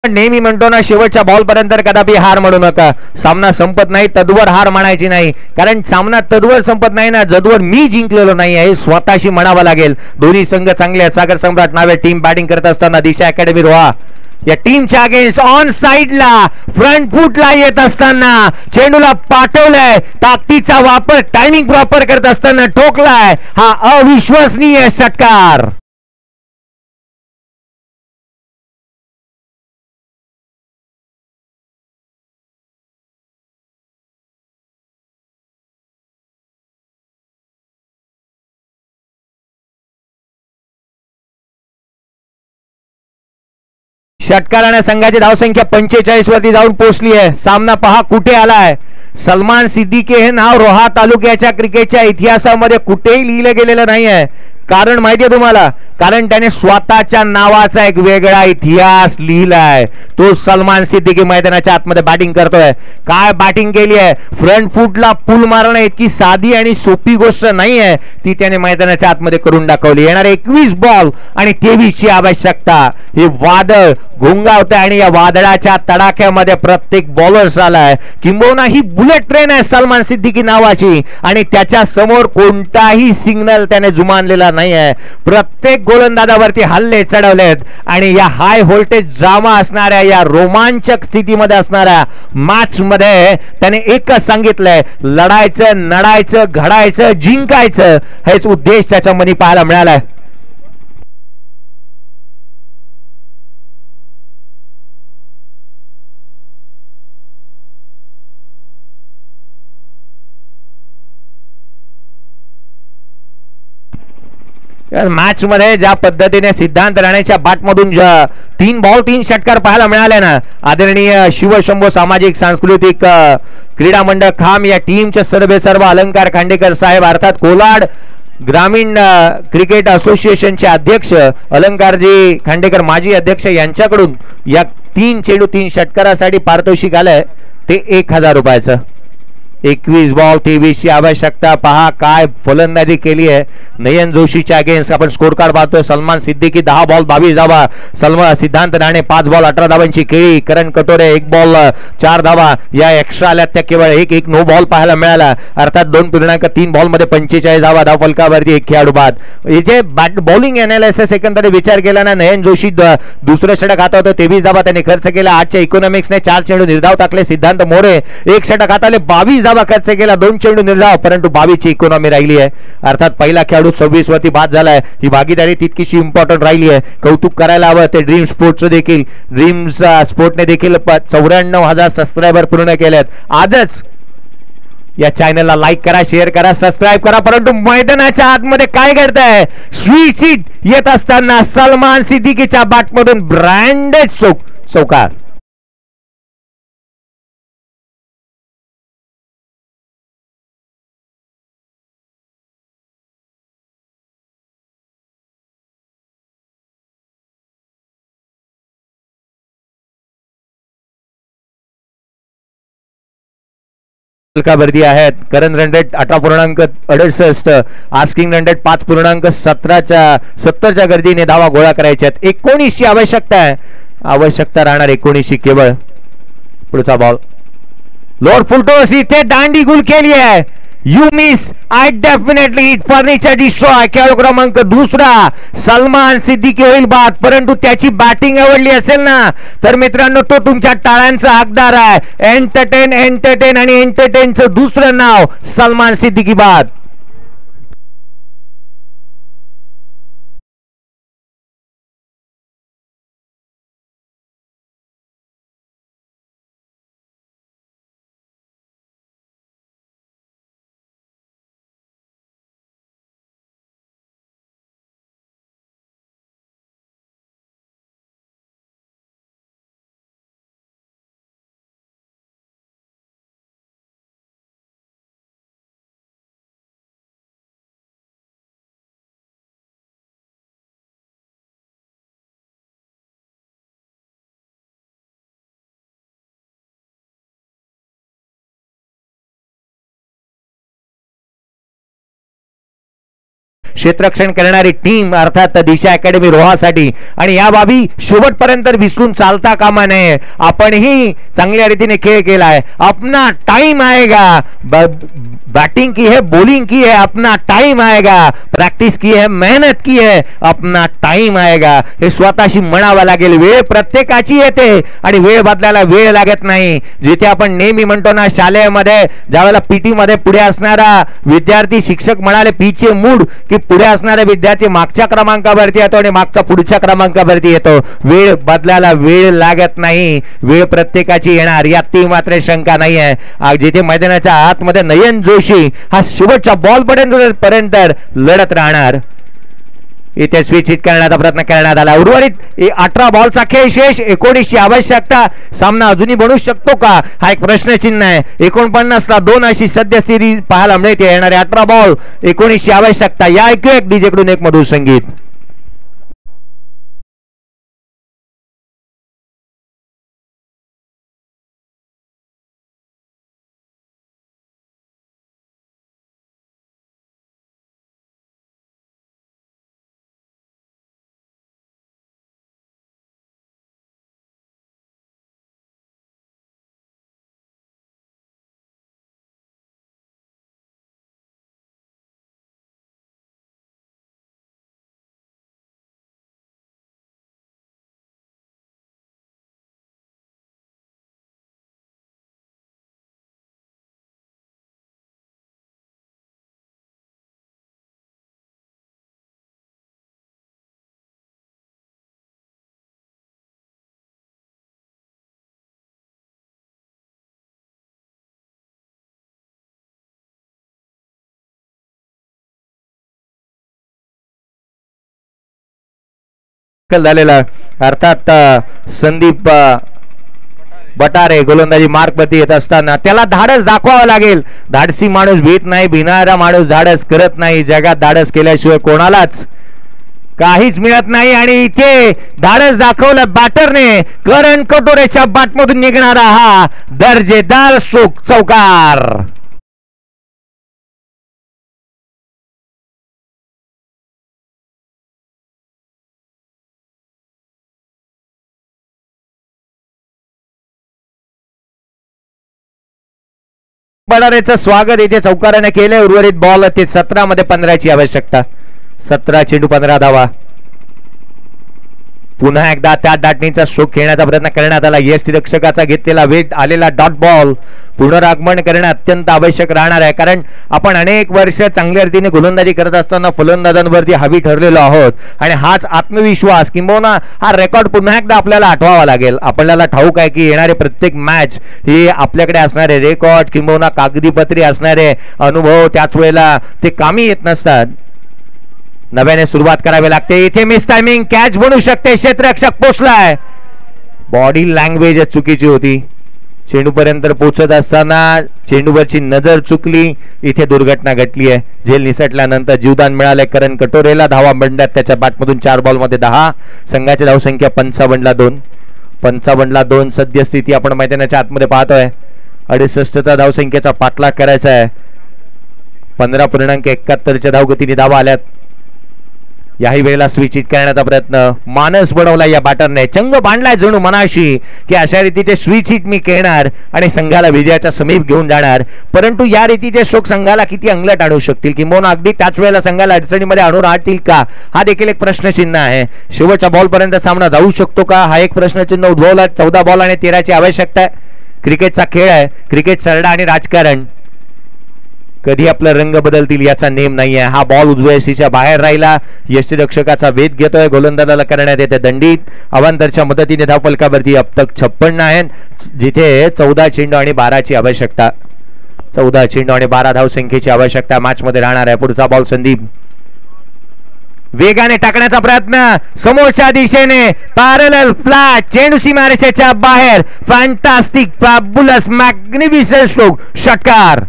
S5: नेहमी म्हणतो ना शेवटच्या बॉल पर्यंत कदापि हार म्हणू नका. सामना संपत नाही तद्वर हार म्हणायची नाही, कारण सामना तद्वर संपत नाही ना जदवर मी जिंकलेलो नाही आहे स्वतःशी म्हणावं लागेल. दोन्ही संघ चांगले आहेत. सागर सम्राट नावे टीम बॅटिंग करत असताना दिशा अकॅडमी रोहा या टीमच्या अगेन्स्ट ऑन साइडला फ्रंट फुटला येत असताना चेंडूला पाठवलाय. ताकदीचा वापर टायमिंग प्रॉपर करत असताना ठोकलाय. हा अविश्वसनीय षटकार. षटकाराने संघाची धावसंख्या 45 वरती जाऊन पोहोचली आहे. सामना पहा कुठे आलाय. सलमान सिद्दीकी हे नाव रोहा तालुक्याच्या क्रिकेटच्या इतिहासामध्ये कुठेही लिहिलं गेलेलं नाही आहे. कारण माहितीये तुम्हाला, कारण त्याने स्वतःच्या नावाचा एक वेगळा इतिहास लिहिलाय. तो सलमान सिद्दीकी मैदानाच्या आतमध्ये बॅटिंग करतोय. काय बॅटिंग केली आहे. फ्रंट फुटला पुल मारणं इतकी साधी आणि सोपी गोष्ट नाही आहे, ती त्याने मैदानाच्या आतमध्ये करून दाखवली. येणारे 21 बॉल आणि 23 ची आवश्यकता. हे वादळ घोंगावते आणि या वादळाच्या तडाख्यामध्ये प्रत्येक बॉलर आलाय. किंबहुना ही बुलेट ट्रेन आहे सलमान सिद्दीकी नावाची आणि त्याच्या समोर कोणताही सिग्नल त्याने जुमानलेला नाही आहे. प्रत्येक गोलंदाजावरती हल्ले चढवलेत आणि या हाय व्होल्टेज ड्रामा असणाऱ्या या रोमांचक स्थितीमध्ये असणाऱ्या मॅच मध्ये त्याने एकच सांगितलंय, लढायचं, नडायचं, घडायचं, जिंकायचं हेच उद्देश त्याच्या मनी पाहायला मिळालाय. मॅच मध्ये ज्या पद्धतीने सिद्धांत राणेच्या बॅटमधून 3 बॉल 3 षटकार पाहायला मिळाले ना, आदरणीय शिवशंभो सामाजिक सांस्कृतिक क्रीडा मंडळ खाम या टीमचे सर्व अलंकार खांडेकर साहेब अर्थात कोलाड ग्रामीण क्रिकेट असोसिएशनचे अध्यक्ष अलंकारजी खांडेकर माजी अध्यक्ष यांच्याकडून या 3 चेंडू 3 षटकारासाठी पारितोषिक आलंय ते 1000 रुपयाचं. 21 बॉल 23 ची आवश्यकता. पहा काय फलंदाजी केली आहे नयन जोशीच्या अगेन्स्ट. आपण स्कोर कार्ड पाहतोय. सलमान सिद्दीकी 10 बॉल 22 धावा. सिद्धांत राणे 5 बॉल 18 धावांची खेळी. करण कटोरे 1 बॉल 4 धावा. या एक्स्ट्रा आल्यात त्या केवळ एक नो बॉल पाहायला मिळाला. अर्थात 2.3 बॉल मध्ये 45 धावा. धाव फलकावरती 1 खेळाडू बाद. इथे बॉलिंग अनालिसिस एकंदरीत विचार केला ना, नयन जोशी दुसरं षटक हातात होतं. 23 धावा त्यांनी खर्च केला. आजच्या इकॉनॉमिक्सने 4 चेंडू निर्धाव टाकले. सिद्धांत मोरे 1 षटक हाताले 22 धावा खर्च केला. 2 चेंडू निर्धाव, परंतु 22 ची इकॉनॉमी राहिली आहे. अर्थात पहिला खेळाडू 26 वरती बाद झालाय. ही भागीदारी तितकीशी इम्पॉर्टंट राहिली आहे. कौतुक करायला हवं ते ड्रीम स्पोर्ट्सचं देखील. ड्रीम्स स्पोर्टने देखील 94,000 सबस्क्रायबर पूर्ण केलेत. आजच या चॅनलला लाईक करा, शेअर करा, सबस्क्राईब करा. परंतु मैदानाच्या आतमध्ये काय घडतंय? स्वीट येत असताना सलमान सिद्दीकीच्या बॅटमधून ब्रँडेड चौकार. फलकावरती आहेत. Current run rate 18.68. Asking run rate 5.70च्या गर्दीने धावा गोळा करायच्या आहेत. 19 ची आवश्यकता आहे. आवश्यकता राहणार 19 केवळ. पुढचा बॉल लोअर फुलटॉस. इथे दांडी गुल केली आहे. You miss I definitely hit furniture destroy. खेळाडू क्रमांक 2 सलमान सिद्दीकी होईल बाद. परंतु त्याची बॅटिंग आवडली असेल ना तर मित्रांनो तो तुमच्या टाळ्यांचा हकदार आहे. एंटरटेन आणि एंटरटेनचं दुसरं नाव सलमान सिद्दीकी बाद. क्षेत्ररक्षण करणारी टीम अर्थात दिशा अकॅडमी रोहासाठी. आणि या बाबी शेवटपर्यंत विसरून चालता कामा नये. आपणही चांगल्या रीतीने खेळ केलाय. अपना टाइम आएगा. बैटिंग की है, बॉलिंग की है, अपना टाइम आएगा. प्रॅक्टिस की है, मेहनत की है, अपना टाइम आएगा. हे स्वतःशी म्हणावं लागेल. वेळ प्रत्येकाची येते आणि वेळ बदलायला वेळ लागत नाही. जिथे आपण नेहमी म्हणतो ना शाळेमध्ये ज्यावेळेला पीटी मध्ये पुढे असणारा विद्यार्थी शिक्षक म्हणाले पीचे मूड की पुढे असणारा विद्यार्थी मागच्या क्रमांकावरती येतो आणि मागच्या पुढच्या क्रमांकावरती येतो. वेळ बदलायला वेळ लागत नाही. वेळ प्रत्येकाची येणार यात मात्र शंका नाही आहे. जिथे मैदानाच्या आतमध्ये नयन जोशी हा शेवटच्या बॉल पर्यंत लढत राहणार. इथे स्विच हिट करण्याचा प्रयत्न करण्यात आला. उर्वरित 18 बॉलचा खेळ शेष. 19 ची आवश्यकता. सामना अजूनही बनू शकतो का हा एक प्रश्नचिन्ह आहे. 49 ला 2 अशी सद्यस्थिती पाहायला मिळते. येणारे 18 बॉल 19 ची आवश्यकता. या ऐकूया एक डीजे कडून एक मधुर संगीत. झालेला अर्थात संदीप बटारे गोलंदाजी मार्कवरती येत असताना त्याला धाडस दाखवावं लागेल. धाडसी माणूस भीत नाही, भिणारा माणूस धाडस करत नाही. जगात धाडस केल्याशिवाय कोणालाच काहीच मिळत नाही आणि इथे धाडस दाखवलं बॅटरने. करण कटोरेच्या बॅटमधून निघणारा हा दर्जेदार चौकार. बडारेचं स्वागत इथे चौकाराने केलंय. उर्वरित बॉल ते 17 मध्ये 15ची आवश्यकता. 17 चेंडू 15 धावा. पुन्हा एकदा त्या दाटणीचा स्ट्रोक खेळण्याचा प्रयत्न करण्यात आला. यष्टिरक्षकाचा घेतलेला वेट आलेला डॉट बॉल पुनरागमन करणे अत्यंत आवश्यक राहणार आहे, कारण आपण अनेक वर्ष चांगल्या रीतीने गोलंदाजी करत असताना फलंदाजांवरती हवी ठरलेलो आहोत आणि हाच आत्मविश्वास किंबहुना हा रेकॉर्ड पुन्हा एकदा आपल्याला आठवावा लागेल. आपल्याला ठाऊक आहे की येणारे प्रत्येक मॅच हे आपल्याकडे असणारे रेकॉर्ड किंबहुना कागदीपत्री असणारे अनुभव त्याच वेळेला ते कामी येत नसतात. नव्याने सुरुवात करावी लागते. इथे मिस टायमिंग कॅच बनू शकते. क्षेत्ररक्षक पोचलाय. बॉडी लँग्वेज चुकीची होती. चेंडूपर्यंत पोहोचत असताना चेंडूवरची नजर चुकली. इथे दुर्घटना घडली आहे. झेल निसटल्यानंतर जीवदान मिळाले करण कटोरेला. धावा बनल्यात त्याच्या बॅटमधून 4 बॉलमध्ये 10. संघाची धावसंख्या 55ला 2. 55ला 2 सद्यस्थिती आपण मैदानाच्या आतमध्ये पाहतोय. 68चा धावसंख्येचा पाठलाग करायचा आहे. 15.71च्या धावगतीने धावा आल्यात. याही वेळेला स्विच हिट करण्याचा प्रयत्न मानस बनवला या बॅटरने. चंग बांधलाय जणू मनाशी की अशा रीतीचे स्विच हिट मी खेळणार आणि संघाला विजयाच्या समीप घेऊन जाणार. परंतु या रीतीचे स्ट्रोक संघाला किती अंगलट आणू शकतील किंबहुना अगदी त्याच वेळेला संघाला अडचणीमध्ये आणून आणतील का, हा देखील एक प्रश्नचिन्ह आहे. शेवटच्या बॉल पर्यंत सामना जाऊ शकतो का, हा एक प्रश्नचिन्ह उद्भवला. 14 बॉल आणि 13ची आवश्यकता आहे. क्रिकेटचा खेळ आहे. क्रिकेट सरडा आणि राजकारण कधी आपला रंग बदलतील याचा नेम नाहीये. हा बॉल उजव्याशीच्या बाहेर राहिला. यष्टिरक्षकाचा वेध घेतोय. गोलंदाजाला करण्यात येते दंडित. अवांतरच्या मदतीने धावफलकावरती अब तक 56 आहे, जिथे 14 चेंडू आणि 12ची आवश्यकता. 14 चेंडू आणि 12 धावसंख्येची आवश्यकता मॅच मध्ये राहणार आहे. पुढचा बॉल संदीप वेगाने टाकण्याचा प्रयत्न समोरच्या दिशेने पॅरलल फ्लॅट चेंडू सीमारेषेच्या बाहेर. Fantastic fabulous magnificent stroke. षटकार.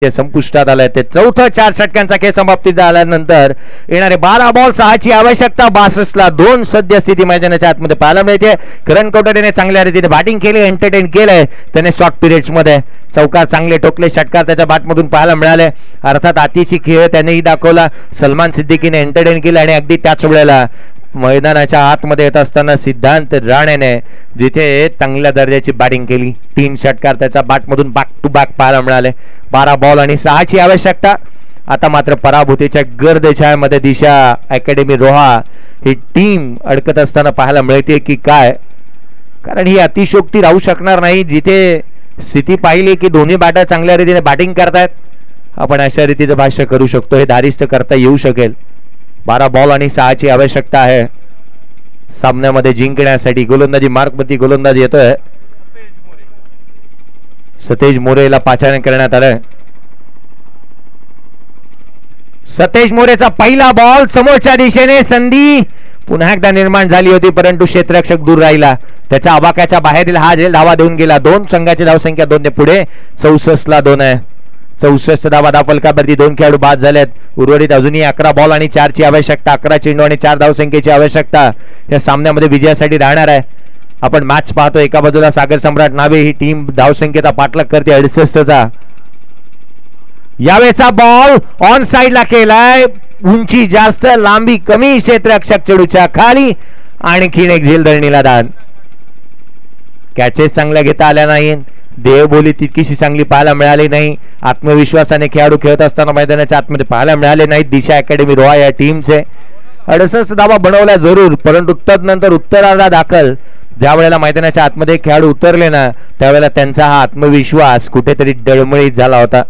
S5: संपुष्टात आलाय. ते चौथं 4 षटकांचा खेळ समाप्ती झाल्यानंतर येणारे 12 बॉल 6ची आवश्यकता. 62ला 2 सद्यस्थिती मैदानाच्या आतमध्ये पाहायला मिळते. करण कटोरेने चांगल्या रीतीने बॅटिंग केली, एंटरटेन केलंय त्याने शॉर्ट पिरियड्स मध्ये. चौकार चांगले टोकले षटकार त्याच्या बॅटमधून पाहायला मिळाले. अर्थात आतिशी खेळ त्यानेही दाखवला. सलमान सिद्दीकीने एंटरटेन केलं आणि अगदी त्याच वेळेला मैदानाच्या आतमध्ये येत असताना सिद्धांत राणेने जिथे चांगल्या दर्जाची बॅटिंग केली. 3 षटकार त्याच्या बॅटमधून बॅक टू बॅक पाहायला मिळाले. 12 बॉल आणि 6ची आवश्यकता. आता मात्र पराभूतीच्या गर्दछायामध्ये दिशा अकॅडमी रोहा ही टीम अडकत असताना पाहायला मिळते की काय, कारण ही अतिशयोक्ती राहू शकणार नाही. जिथे स्थिती पाहिली की दोन्ही बॅटर चांगल्या रीतीने बॅटिंग करतायत, आपण अशा रीतीचं भाष्य करू शकतो. हे धारिष्ट करता येऊ शकेल. 12 बॉल आणि 6ची आवश्यकता आहे सामन्यामध्ये जिंकण्यासाठी. गोलंदाजी मार्कवरती गोलंदाज येतोय. सतेज मोरेला पाचारण करण्यात आलंय. सतेज मोरेचा पहिला बॉल समोरच्या दिशेने. संधी पुन्हा एकदा निर्माण झाली होती परंतु क्षेत्ररक्षक दूर राहिला. त्याच्या आवाक्याच्या बाहेरील हा झेल धावा देऊन गेला. 2 संघाची धावसंख्या 2 ने पुढे. 64ला 2 आहे. 64 धावा धावफलकावरती 2 खेळाडू बाद झालेत. उर्वरित अजूनही 11 बॉल आणि 4ची आवश्यकता. 11 चेंडू आणि 4 धावसंख्येची आवश्यकता या सामन्यामध्ये विजयासाठी राहणार आहे. आपण मॅच पाहतो. एका बाजूला सागर सम्राट नावे ही टीम धावसंख्येचा पाठलाग करते 68चा. यावेळेचा बॉल ऑन साइडला केलाय. उंची जास्त, लांबी कमी. क्षेत्ररक्षक चेडूच्या खाली. आणखीन एक झेल धरणीला दान. कॅचेस चांगल्या घेता आल्या नाही. देहबोली तितकीशी चांगली पाहायला मिळाली नाही. आत्मविश्वासाने खेळाडू खेळत असताना मैदानाच्या आतमध्ये पाहायला मिळाले नाहीत दिशा अकॅडमी रोहा या टीमचे. 68 धावा बनवल्या जरूर, परंतु तदनंतर उत्तरार्धा दाखल ज्या वेळेला मैदानाच्या आतमध्ये खेळाडू उतरले ना त्यावेळेला त्यांचा हा आत्मविश्वास कुठेतरी डळमळीत झाला होता.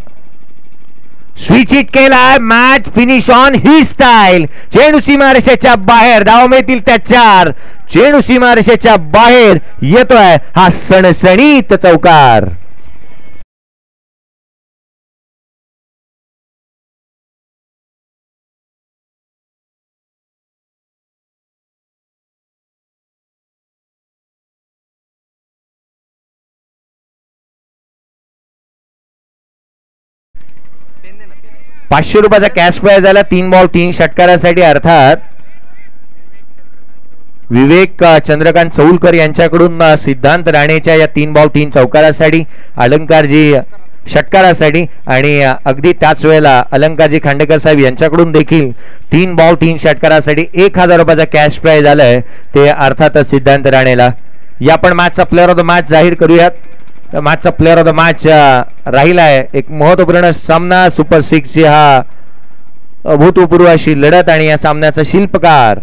S5: स्विच इट केलाय. Match finish on he style. चेंडू सीमारेषेच्या बाहेर. धाव मिळतील त्या 4. चेंडू सीमारेषेच्या बाहेर येतोय हा सणसणीत चौकार. ₹500 कॅश प्राइज आला 3 बॉल 3 षटकारासाठी. अर्थात विवेक चंद्रकांत चौलकर यांच्याकडून सिद्धांत राणेच्या या 3 बॉल 3 चौकारासाठी, अलंकारजी षटकारासाठी आणि अगदी त्याच वेळेला अलंकारजी खांडेकर साहेब यांच्याकडून देखील 3 बॉल 3 षटकारासाठी ₹1000 कॅश प्राइज आलंय. ते अर्थातच सिद्धांत राणेला. या पण मॅचचा प्लेअर ऑफ द मॅच जाहीर करूयात. मॅचचा प्लेअर ऑफ द मॅच राहिला आहे. एक महत्वपूर्ण सामना, सुपर 6 ची हा अभूतपूर्व अशी लढत आणि या सामन्याचा शिल्पकार